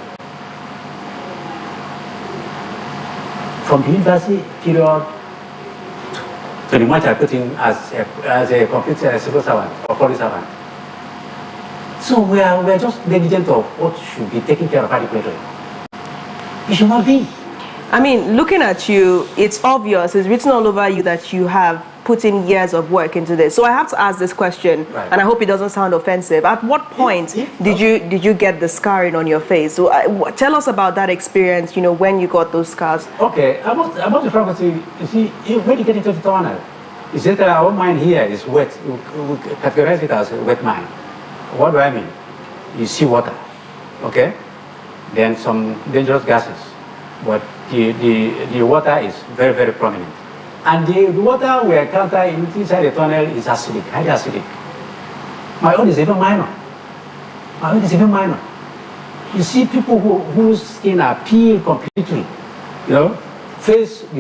From the university period to the much I put in as a complete civil servant or police servant. So we are just negligent of what should be taken care of adequately. It should not be. I mean, looking at you, it's obvious, it's written all over you that you have put in years of work into this. So I have to ask this question, right, and I hope it doesn't sound offensive. At what point did you get the scarring on your face? So tell us about that experience, when you got those scars. Okay, I want to frank you. You see, when you get into the tunnel, you say that our mine here is wet. We categorize it as a wet mine. What do I mean? You see water, okay? Then some dangerous gases, but the water is very, very prominent. And the water we encounter inside the tunnel is acidic, highly acidic. My own is even minor. You see people whose skin are peeled completely, the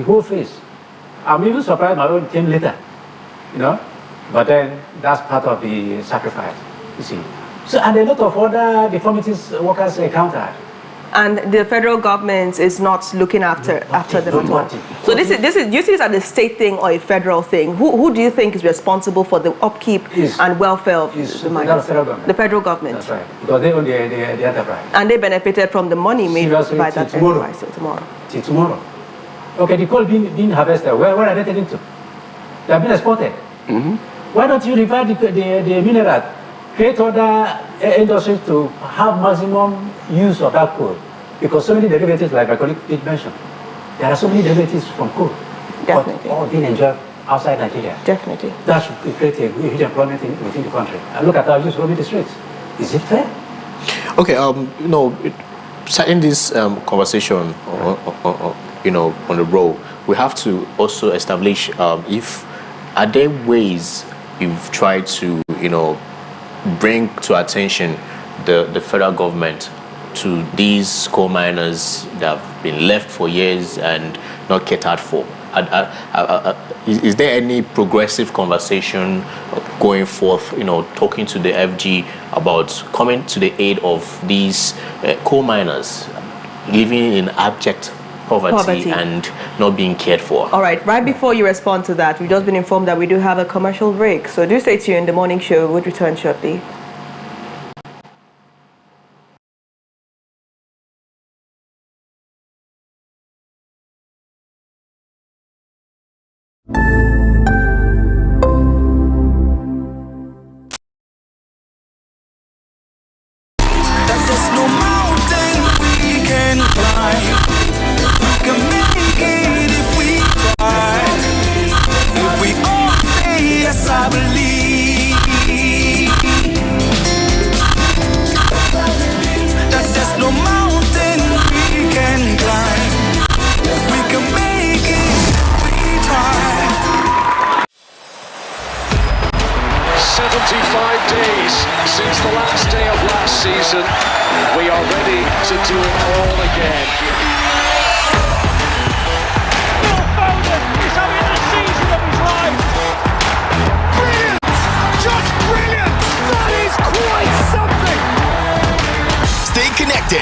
whole face. I'm even surprised my own came later, but then that's part of the sacrifice, you see. So, and a lot of other deformities workers encountered. and the federal government is not looking after them at all. So this is do you see this as a state thing or a federal thing? Who do you think is responsible for the upkeep and welfare of the miners? The federal government. That's right, because they own the enterprise. And they benefited from the money made by that enterprise tomorrow. Till tomorrow. Okay, the coal being harvested, where are they taken to? They have been exported. Why don't you revive the mineral? Create other industries to have maximum use of that coal? Because so many derivatives, like my colleague did mention, there are so many derivatives from coal. Definitely. But all being enjoyed outside Nigeria. Definitely. That should create a huge employment within the country. And look at our youth roaming the streets. Is it fair? Okay, starting this conversation, on the road, we have to also establish are there ways you've tried to, bring to attention the federal government to these coal miners that have been left for years and not catered for? Is there any progressive conversation going forth, talking to the FG about coming to the aid of these coal miners living in abject poverty and not being cared for? All right before you respond to that, we've just been informed that we do have a commercial break. So do stay tuned. The morning show would return shortly.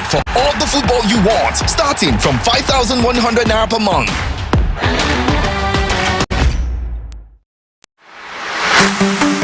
For all the football you want, starting from 5,100 naira per month.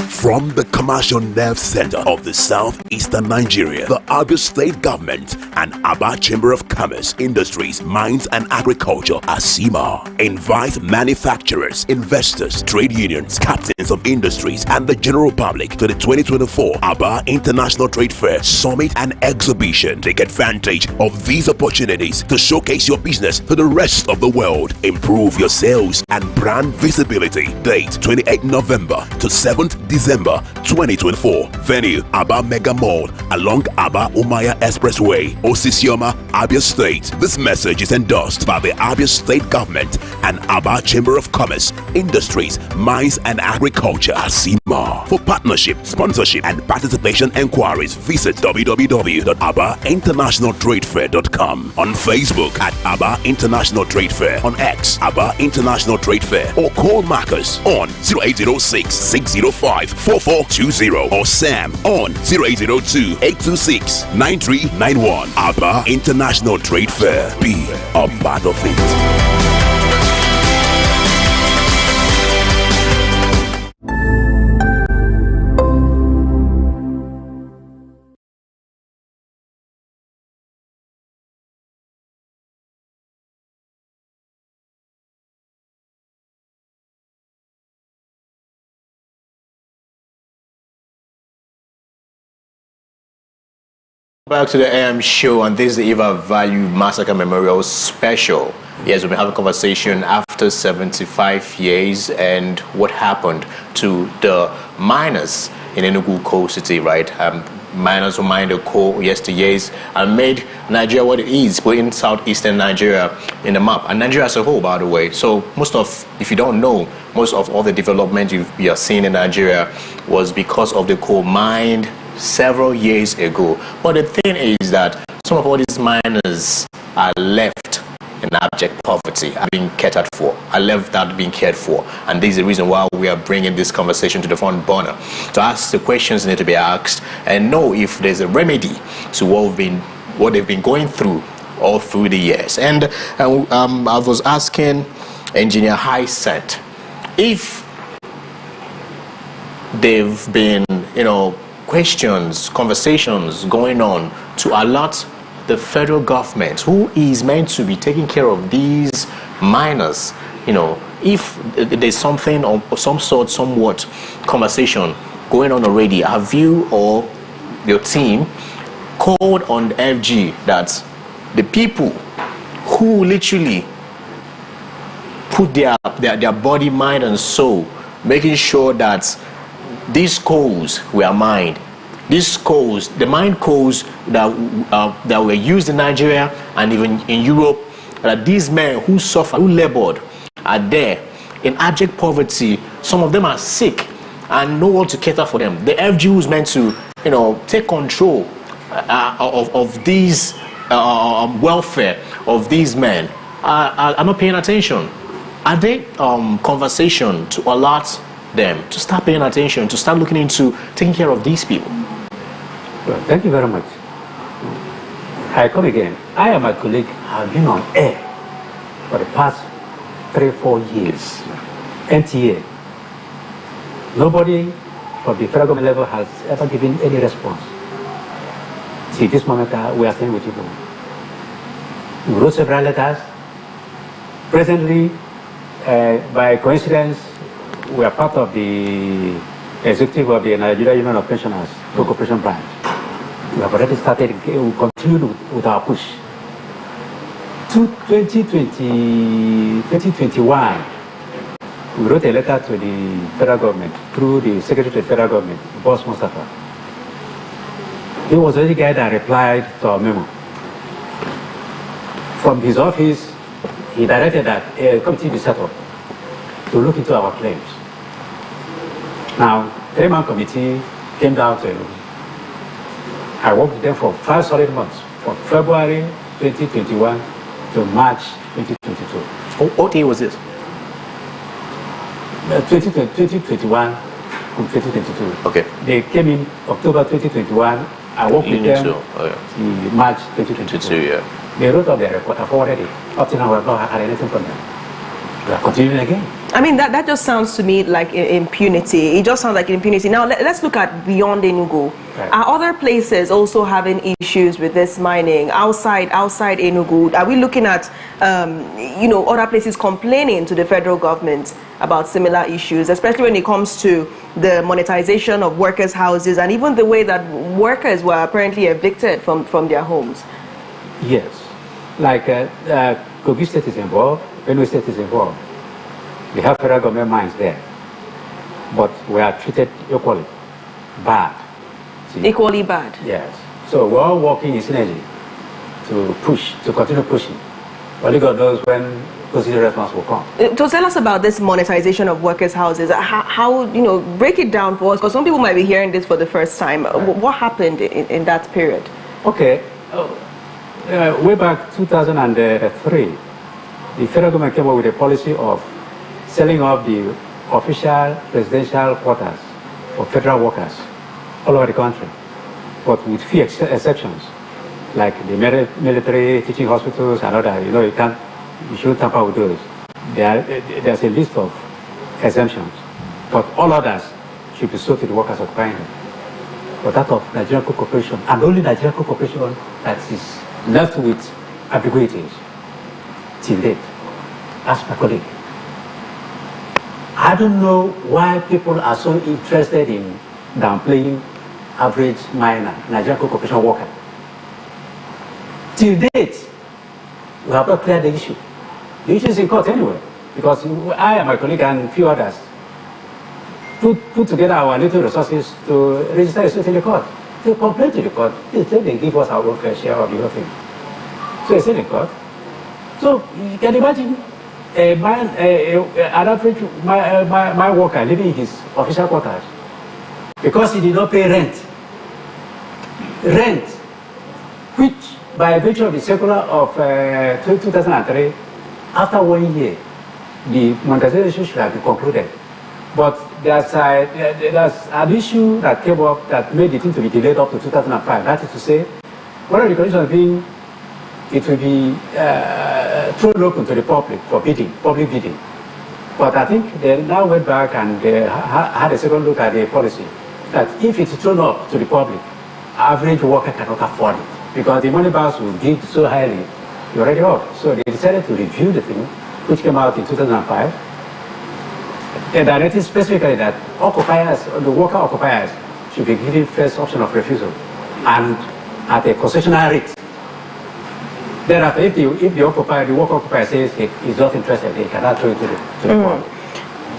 From the commercial nerve center of the southeastern Nigeria, the Abia State Government and Aba Chamber of Commerce, Industries, Mines and Agriculture, ASIMA, invite manufacturers, investors, trade unions, captains of industries, and the general public to the 2024 Aba International Trade Fair Summit and Exhibition. Take advantage of these opportunities to showcase your business to the rest of the world. Improve your sales and brand visibility. Date 28 November to 7th December 2024. Venue Aba Mega Mall along Aba Umaya Expressway, Osisioma, Abia State. This message is endorsed by the Abia State Government and Aba Chamber of Commerce, Industries, Mines and Agriculture, ASIMA. For partnership, sponsorship and participation enquiries, visit www.abainternationaltradefair.com. On Facebook at Aba International Trade Fair, on X Aba International Trade Fair, or call Marcus on 0806 605 4420 or Sam on 0802 826 9391. Aba International Trade Fair. Be a part of it. Back to the AM show, and this is the Eva Value Massacre Memorial Special. Yes, we've been having a conversation after 75 years and what happened to the miners in Enugu Coal City, right? Miners who mined the coal yesteryears and made Nigeria what it is, putting southeastern Nigeria in the map, and Nigeria as a whole, by the way. So if you don't know, most of all the development you are seeing in Nigeria was because of the coal mined several years ago. But the thing is that some of all these miners are left in abject poverty, are being catered for, are left without being cared for. And this is the reason why we are bringing this conversation to the front burner, to ask the questions that need to be asked and know if there's a remedy to what they've been going through all through the years. And I was asking Engineer Highset if there've been, questions, conversations going on to alert the federal government, who is meant to be taking care of these miners, if there's something or some sort, somewhat conversation going on already. Have you or your team called on FG that the people who literally put their body, mind and soul, making sure that these coals were mined, these coals, the mined coals that were used in Nigeria and even in Europe, that these men who suffered, who labored, are there in abject poverty. Some of them are sick and no one to cater for them. The FG is meant to, take control of these welfare of these men are not paying attention. Are there conversation to alert them to start paying attention, to start looking into taking care of these people? Well, thank you very much. I come again. I and my colleague have been on air for the past 3-4 years. NTA. Nobody from the federal government level has ever given any response. See, this moment we are staying with you. We wrote several letters. Presently, by coincidence, we are part of the executive of the Nigeria Union of Pensioners Cooperation Branch. We have already started, we will continue with our push. To 2021, we wrote a letter to the federal government through the Secretary to the Federal Government, Boss Mustafa. He was the only guy that replied to our memo. From his office, he directed that a committee be set up to look into our claims. Now, 3-man committee came down to, I worked with them for 5 solid months, from February 2021 to March 2022. What year was this? 2021 to 2022. Okay. They came in October 2021. I worked with them in March 2022. Yeah. They wrote up their report. I forwarded it. Up to now, we have not had anything from them. We are continuing again. I mean, that just sounds to me like impunity. It just sounds like impunity. Now, let's look at beyond Enugu. Right. Are other places also having issues with this mining outside Enugu? Are we looking at, other places complaining to the federal government about similar issues, especially when it comes to the monetization of workers' houses and even the way that workers were apparently evicted from their homes? Yes. Like Kogi State is involved, Benue State is involved. We have federal government mines there, but we are treated equally bad. See? Equally bad? Yes. So we're all working in synergy to continue pushing. Only God knows when consider response will come. So tell us about this monetization of workers' houses. How break it down for us, because some people might be hearing this for the first time. Right. What happened in that period? Okay. Way back 2003, the federal government came up with a policy of selling off the official residential quarters for federal workers all over the country, but with few exceptions, like the military, teaching hospitals, and other. You shouldn't tamper with those. There's a list of exemptions, but all others should be sold to the workers occupying them. But that of Nigerian Coal Corporation, and only Nigerian Coal Corporation that is left with ambiguities till date. Ask my colleague. I don't know why people are so interested in downplaying average miner, Nigerian Coal Corporation worker. Till date, we have not cleared the issue. The issue is in court anyway, because I and my colleague and a few others put together our little resources to register a suit in the court, to complain to the court. They give us our own fair share of the whole thing. So it's in the court. So you can imagine an average my worker living in his official quarters because he did not pay rent, which by virtue of the circular of 2003, after 1 year, the monetization should have been concluded. But there's an issue that came up that made the thing to be delayed up to 2005. That is to say, one of the conditions being it will be thrown open to the public for bidding, public bidding. But I think they now went back and had a second look at the policy that if it's thrown up to the public, average worker cannot afford it because the money bags will bid so highly, you're already off. So they decided to review the thing, which came out in 2005. They directed specifically that occupiers, the worker occupiers, should be given first option of refusal and at a concessional rate. Thereafter, if the worker occupier says he's not interested, they cannot throw it to the public.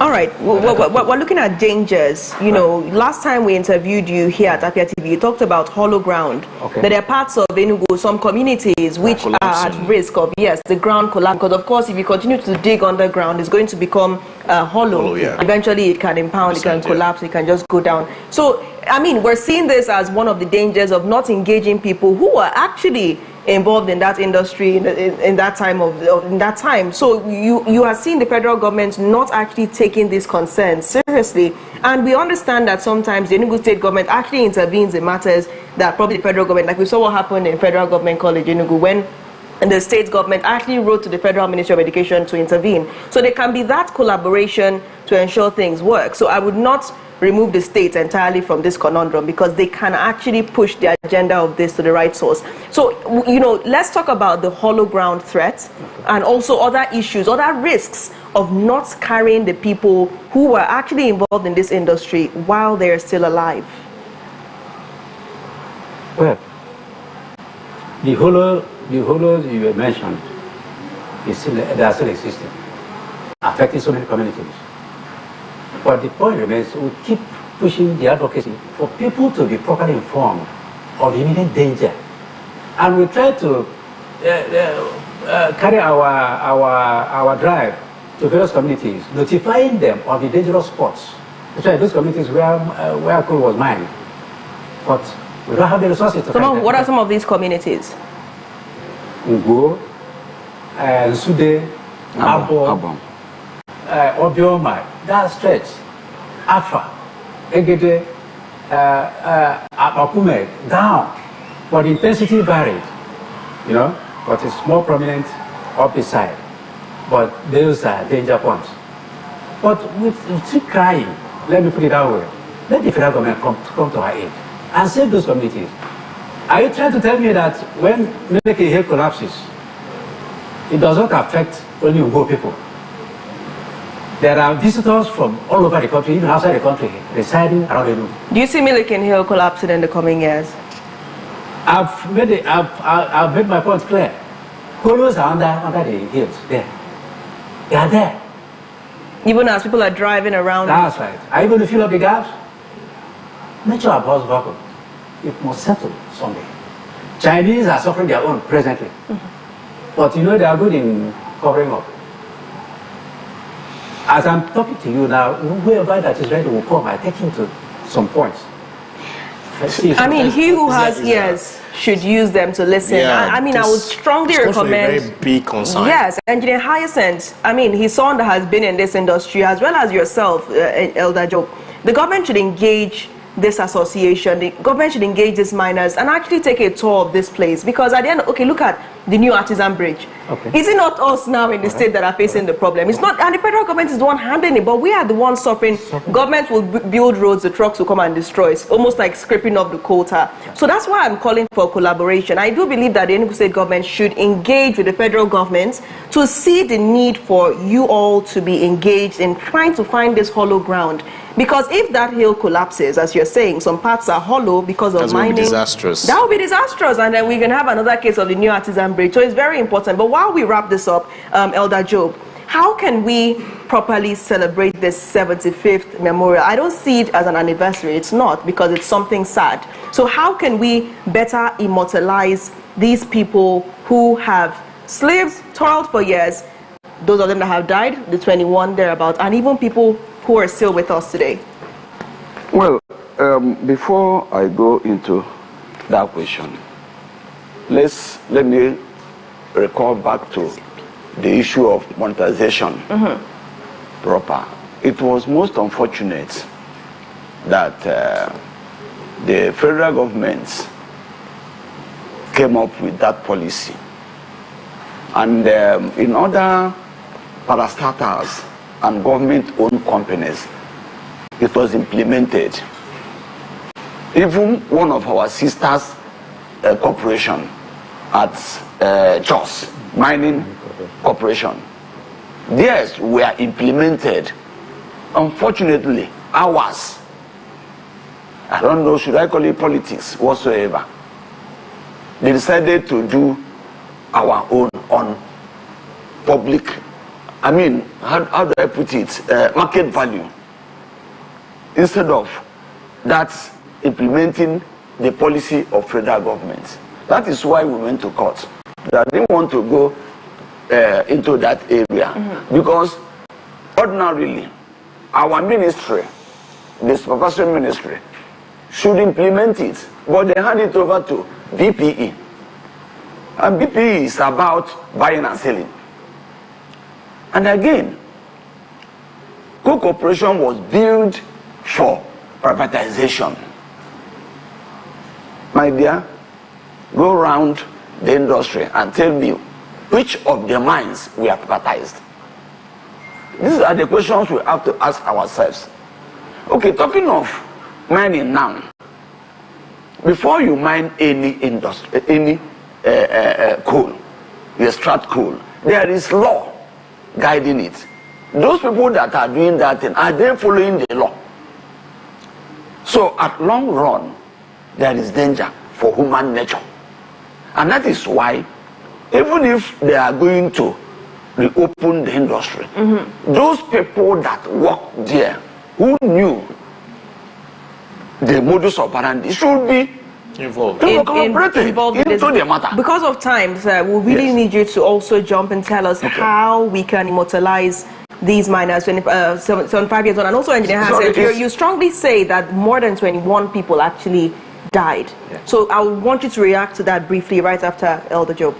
All right, we're looking at dangers. You know, last time we interviewed you here at Afia TV, you talked about hollow ground. Okay. That there are parts of Enugu, some communities which are at risk of, yes, the ground collapse. Because of course, if you continue to dig underground, it's going to become hollow. Yeah. Eventually, it can impound, it can collapse, it can just go down. So, I mean, we're seeing this as one of the dangers of not engaging people who are actually involved in that industry in that time. So you are seeing the federal government not actually taking these concerns seriously, and we understand that sometimes the Enugu state government actually intervenes in matters that probably the federal government, like we saw what happened in Federal Government College Enugu when the state government actually wrote to the Federal Ministry of Education to intervene. So there can be that collaboration to ensure things work. So I would not remove the states entirely from this conundrum because they can actually push the agenda of this to the right source. So, you know, let's talk about the hollow ground threat and also other issues, other risks of not carrying the people who were actually involved in this industry while they're still alive. Well, the hollows you mentioned, they are still existing, affecting so many communities. But the point remains, we keep pushing the advocacy for people to be properly informed of imminent danger. And we try to carry our drive to various communities, notifying them of the dangerous spots. That's why those communities where coal was mined. But we don't have the resources to what are some of these communities? Ugo, Sude, Abo, Obioma, that stretch, Afia, Egede, Akume, down. But the intensity varied, you know, but it's more prominent up the side. But those are danger points. But we keep crying, let me put it that way. Let the federal government come to our aid and save those communities. Are you trying to tell me that when Massacre Hill collapses, it does not affect only Ugo people? There are visitors from all over the country, even outside the country, residing around Enugu. Do you see Massacre Hill collapsing in the coming years? I've made my point clear. Colos are under the hills there. They are there. Even as people are driving around. That's right. Are you going to fill up the gaps? Nature abhors vacuum. It must settle someday. Chinese are suffering their own presently. But you know they are good in covering up. As I'm talking to you now, whoever that is ready will come. I take him to some points. I mean, he who has ears should use them to listen. Yeah, I mean, I would strongly recommend. It's a very big concern. Yes, Engineer Hyacinth. I mean, he's someone that has been in this industry as well as yourself, Elder Job. The government should engage this association. The government should engage these miners and actually take a tour of this place, because at the end, okay, look at the new Artisan Bridge. Okay. Is it not us now in the state that are facing the problem? It's not, and the federal government is the one handling it, but we are the ones suffering. Government will build roads, the trucks will come and destroy. It's almost like scraping off the quota. So that's why I'm calling for collaboration. I do believe that the Enugu state government should engage with the federal government to see the need for you all to be engaged in trying to find this hollow ground. Because if that hill collapses, as you're saying, some parts are hollow because of mining. That would be disastrous. That would be disastrous, and then we can have another case of the new Artisan Bridge. So it's very important. But while we wrap this up, Elder Job, how can we properly celebrate this 75th memorial? I don't see it as an anniversary. It's not, because it's something sad. So how can we better immortalize these people who have slaves, toiled for years, those of them that have died, the 21 thereabout, and even people who are still with us today? Well, before I go into that question, let me recall back to the issue of monetization proper. It was most unfortunate that the federal government came up with that policy And in other parastatals and government-owned companies, it was implemented. Even one of our sisters' corporation at Jos, Mining Corporation, theirs were implemented. Unfortunately, ours, I don't know, should I call it politics whatsoever, they decided to do our own on public, I mean, how do I put it, market value, instead of that implementing the policy of federal government. That is why we went to court. I didn't want to go into that area because ordinarily our ministry, the supervisory ministry, should implement it, but they hand it over to BPE. And BPE is about buying and selling. And again, Coal Corporation was built for privatization. My dear, go around the industry and tell me which of the mines we are privatized. These are the questions we have to ask ourselves. Okay, talking of mining now, before you mine any industry, any coal, you extract coal, there is law guiding it. Those people that are doing that thing, are they following the law? So at long run, there is danger for human nature. And that is why, even if they are going to reopen the industry, those people that work there, who knew the modus operandi, should be involved into the matter. Because of time, sir, we really need you to also jump and tell us how we can immortalize these miners 75 years on. And also, Engineer Hassan, you strongly say that more than 21 people actually died. Yeah. So I want you to react to that briefly right after Elder Job.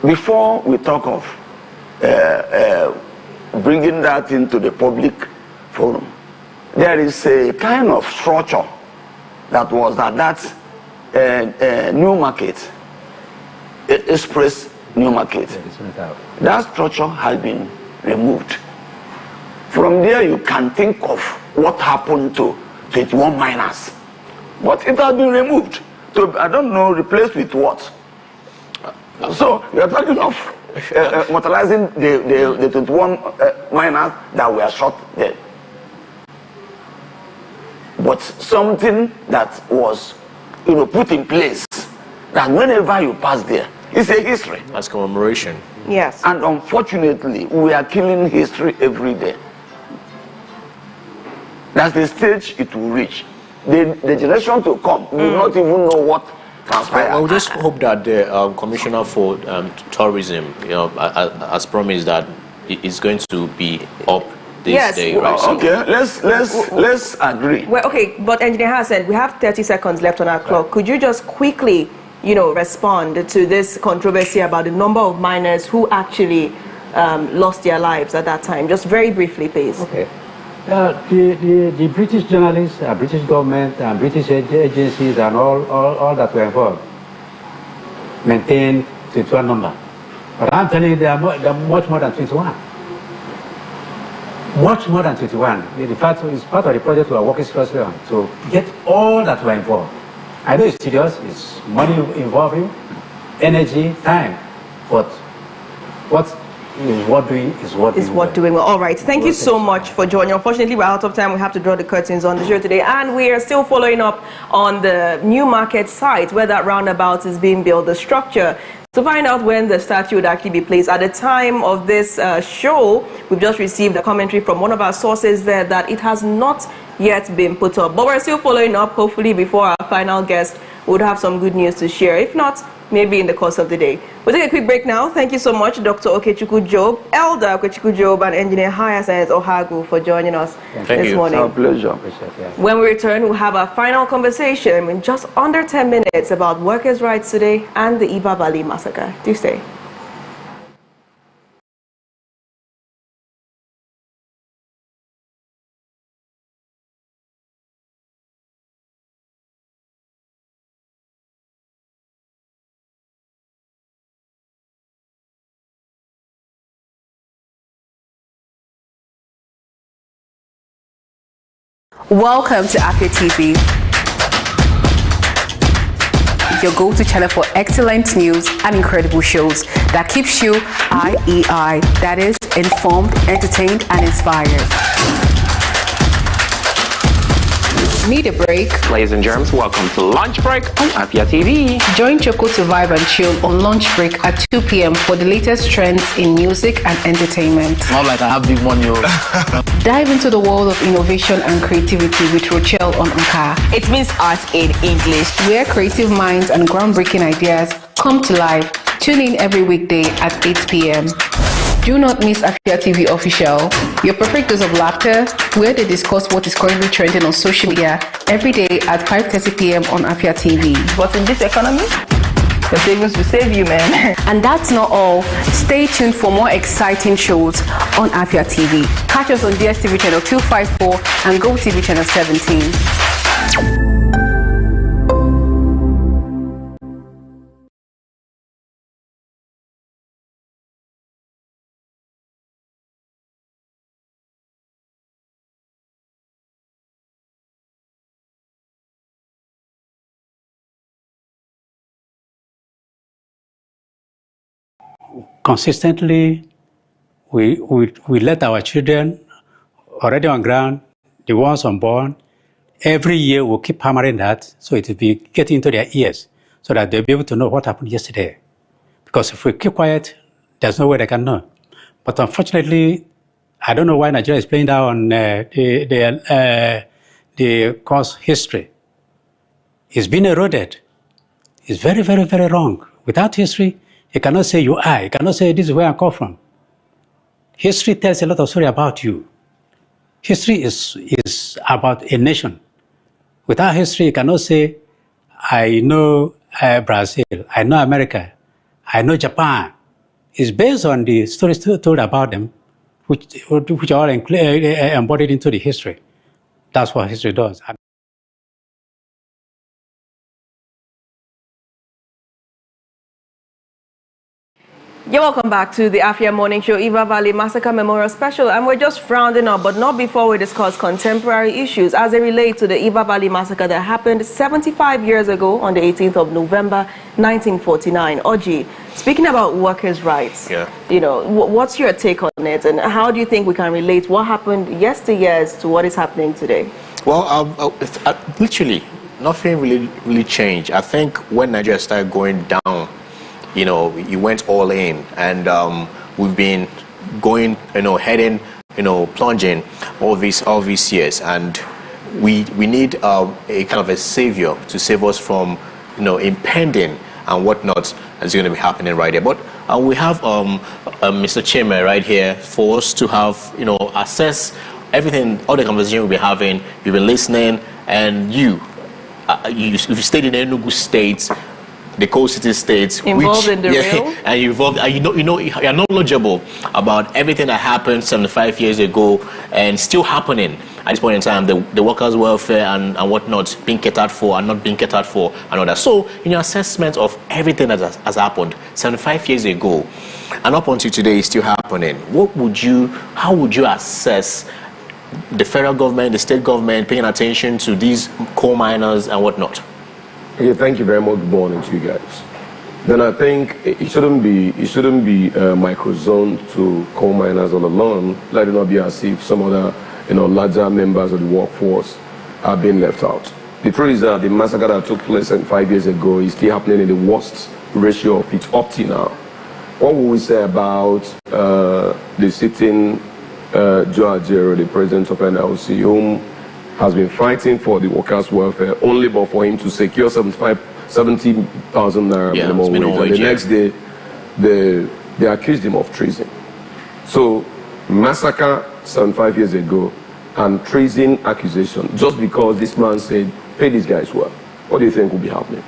Before we talk of bringing that into the public forum, there is a kind of structure that was at that new market, express new market. That structure has been removed. From there you can think of what happened to 21 miners. But it has been removed. So I don't know, replaced with what? So we are talking of mortalizing the 21 miners that were shot dead. But something that was, put in place, that whenever you pass there, it's a history. That's commemoration. Yes. And unfortunately, we are killing history every day. That's the stage it will reach. The generation to come will not even know what transpired. I would just hope that the Commissioner for Tourism, as promised, that it's going to be up this day. Right? Okay, let's agree. Well, okay, but Engineer Hassan, we have 30 seconds left on our clock. Could you just quickly, respond to this controversy about the number of miners who actually lost their lives at that time? Just very briefly, please. Okay. The British journalists, British government, and British agencies, and all that were involved maintain 21 number. But I'm telling you, they are much more than 21. Much more than 21. In fact, it's part of the project we are working seriously on to get all that were involved. I know it's serious, it's money involving, energy, time, but what is worth doing well. All right, thank you so much for joining. Unfortunately, we're out of time. We have to draw the curtains on the show today, and we are still following up on the new market site where that roundabout is being built, the structure, to find out when the statue would actually be placed. At the time of this show, we've just received a commentary from one of our sources there that it has not yet been put up, but we're still following up. Hopefully before our final guest would have some good news to share. If not, maybe in the course of the day. We'll take a quick break now. Thank you so much, Dr. Okechukwu Job, Elder Okechukwu Job, and Engineer Hyacinth Ohagu for joining us this morning. It's our pleasure. When we return, we'll have our final conversation in just under 10 minutes about workers' rights today and the Iba Valley massacre. Do stay. Welcome to Afia TV, your go-to channel for excellent news and incredible shows that keeps you IEI, that is, informed, entertained, and inspired. Need a break? Ladies and germs, welcome to Lunch Break on Afia TV. Join Choco to vibe and chill on lunch break at 2 p.m. for the latest trends in music and entertainment. Not like I have big money. Dive into the world of innovation and creativity with Rochelle on Anka. It means art in English. Where creative minds and groundbreaking ideas come to life. Tune in every weekday at 8 p.m. Do not miss Afia TV Official, your perfect dose of laughter, where they discuss what is currently trending on social media every day at 5:30 p.m. on Afia TV. But in this economy, the savings will save you, man. And that's not all. Stay tuned for more exciting shows on Afia TV. Catch us on DSTV channel 254 and GoTV channel 17. Consistently, we let our children already on ground, the ones unborn, every year we'll keep hammering that so it will be getting into their ears so that they'll be able to know what happened yesterday. Because if we keep quiet, there's no way they can know. But unfortunately, I don't know why Nigeria is playing down the course history. It's been eroded. It's very, very, very wrong. Without history, you cannot say you are. You cannot say this is where I come from. History tells a lot of story about you. History is about a nation. Without history, you cannot say, I know Brazil, I know America, I know Japan. It's based on the stories told about them, which are all embodied into the history. That's what history does. You're welcome back to the Afia Morning Show, Eva Valley Massacre Memorial Special, and we're just rounding up, but not before we discuss contemporary issues as they relate to the Eva Valley Massacre that happened 75 years ago on the 18th of November, 1949. Oji, speaking about workers' rights, you know, what's your take on it, and how do you think we can relate what happened yesteryears to what is happening today? Well, literally, nothing really changed. I think when Nigeria started going down, you know, you went all in, and we've been going, heading, plunging all these years, and we need a kind of a savior to save us from, impending and whatnot is going to be happening right here. But we have Mr. Chime right here for us to have, assess everything, all the conversation we'll be having. You've been listening, and you've stayed in Enugu State, the coast city states, involved in the real, and you're involved, you're knowledgeable about everything that happened 75 years ago and still happening at this point in time. The workers' welfare and whatnot being catered for and not being catered for and all that. So, in your assessment of everything that has happened 75 years ago and up until today is still happening, how would you assess the federal government, the state government paying attention to these coal miners and whatnot? Okay, thank you very much. Good morning to you guys. Then I think it shouldn't be microzoned to coal miners all alone. Let it not be as if some other larger members of the workforce are being left out. The truth is that the massacre that took place 5 years ago is still happening in the worst ratio of it up to now. What will we say about the sitting Joe Ajero, the president of NLC, whom has been fighting for the workers' welfare only but for him to secure 70,000 naira minimum wage. And the next day, they accused him of treason. So, massacre 75 years ago and treason accusation just because this man said, pay these guys well. What do you think will be happening?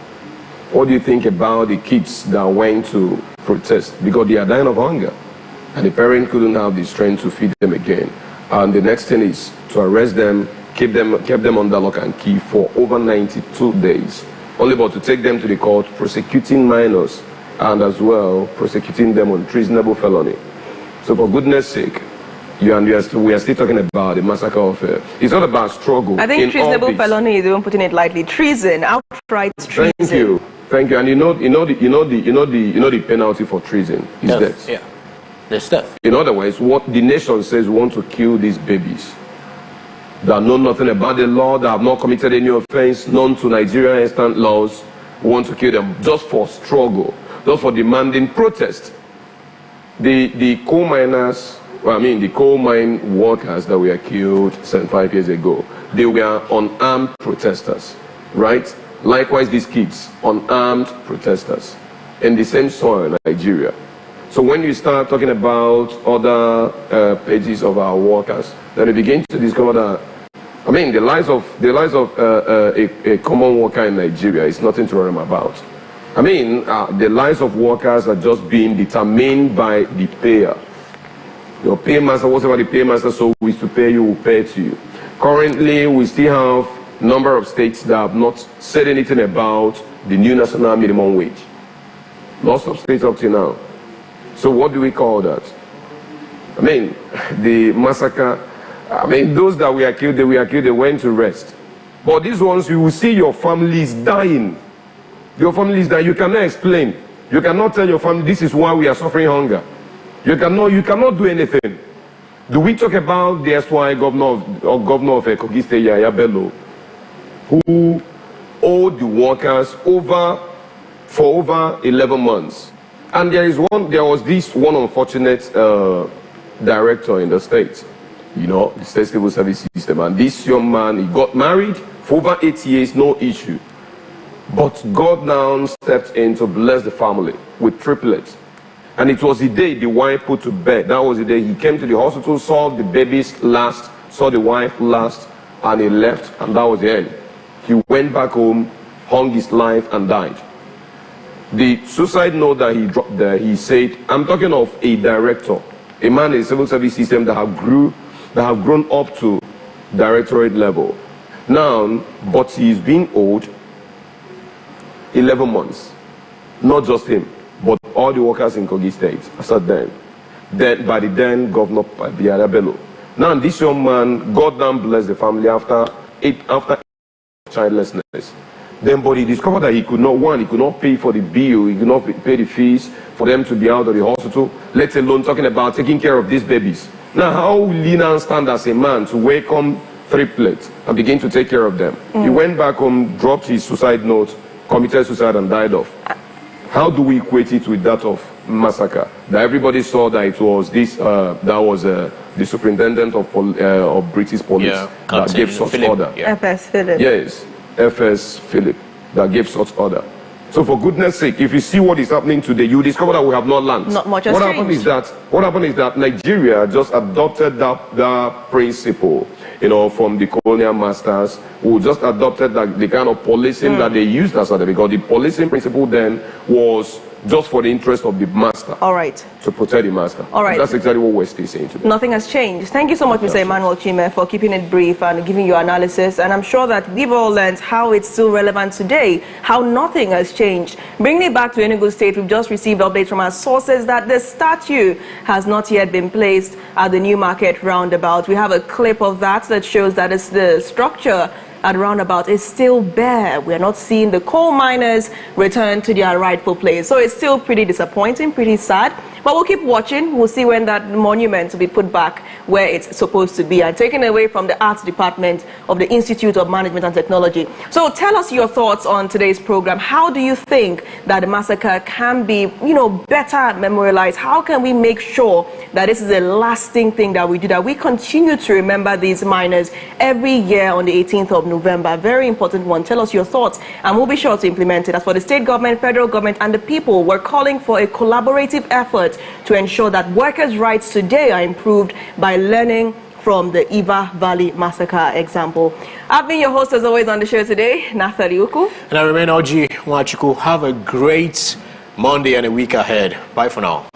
What do you think about the kids that went to protest because they are dying of hunger and the parent couldn't have the strength to feed them again? And the next thing is to arrest them, kept them under lock and key for over 92 days, only but to take them to the court, prosecuting minors and as well prosecuting them on treasonable felony. So for goodness sake, we are still talking about the massacre of. It's not about struggle. I think treasonable felony is even putting it lightly. Treason, outright treason. Thank you. And you know the penalty for treason is death. Yeah, there's death. In other words, what the nation says we want to kill these babies that know nothing about the law, that have not committed any offense known to Nigerian instant laws. We want to kill them just for struggle, just for demanding protest. The coal miners, the coal mine workers that were killed 75 years ago, they were unarmed protesters, right? Likewise, these kids, unarmed protesters in the same soil, Nigeria. So when you start talking about other pages of our workers, then you begin to discover that, the lives of a common worker in Nigeria is nothing to worry about. The lives of workers are just being determined by the payer. Your paymaster, whatever the paymaster so is to pay you, will pay to you. Currently, we still have a number of states that have not said anything about the new national minimum wage. Lots of states up to now. So what do we call that? The massacre, those that were killed, they went to rest. But these ones, you will see your families dying. Your family is dying. You cannot explain. You cannot tell your family, this is why we are suffering hunger. You cannot do anything. Do we talk about the SY governor of Kogi State, Yaya Bello, who owed the workers for over 11 months? And there was this one unfortunate director in the state, the state civil service system, and this young man, he got married for over 8 years, no issue. But God now stepped in to bless the family with triplets. And it was the day the wife put to bed. That was the day he came to the hospital, saw the babies last, saw the wife last, and he left, and that was the end. He went back home, hung his life, and died. The suicide note that he dropped there, he said, I'm talking of a director, a man in the civil service system that have grown up to directorate level. Now, but he's being owed 11 months. Not just him, but all the workers in Kogi State. Then by the then governor Yaya Bello. Now this young man, God damn bless the family after childlessness. Then but he discovered that he could not pay for the bill, he could not pay the fees for them to be out of the hospital, let alone talking about taking care of these babies. Now how will he now stand as a man to welcome triplets and begin to take care of them? He went back home, dropped his suicide note, committed suicide and died off. How do we equate it with that of Massacre? That everybody saw that it was this, the superintendent of British police that gave such order. FS Philip. Yes, FS Philip that gave such order. So for goodness sake, if you see what is happening today, you discover that we have not learned. Not much has what changed. happened is that Nigeria just adopted that principle, from the colonial masters, who just adopted the kind of policing that they used as well, because the policing principle then was just for the interest of the master. All right. To protect the master. All right. That's exactly what we're still saying today. Nothing has changed. Thank you so much, Mr. Emmanuel Chime, for keeping it brief and giving your analysis. And I'm sure that we've all learned how it's still relevant today, how nothing has changed. Bringing it back to Enugu State, we've just received updates from our sources that the statue has not yet been placed at the New Market roundabout. We have a clip of that shows that it's the structure at roundabout is still bare. We are not seeing the coal miners return to their rightful place. So it's still pretty disappointing, pretty sad. But we'll keep watching. We'll see when that monument will be put back where it's supposed to be and taken away from the arts department of the Institute of Management and Technology. So tell us your thoughts on today's program. How do you think that the massacre can be, better memorialized? How can we make sure that this is a lasting thing that we do, that we continue to remember these miners every year on the 18th of November? Very important one. Tell us your thoughts and we'll be sure to implement it. As for the state government, federal government and the people, we're calling for a collaborative effort to ensure that workers' rights today are improved by learning from the Iva Valley Massacre example. I've been your host as always on the show today, Nathali Uku. And I remain Oji Wachuku. Have a great Monday and a week ahead. Bye for now.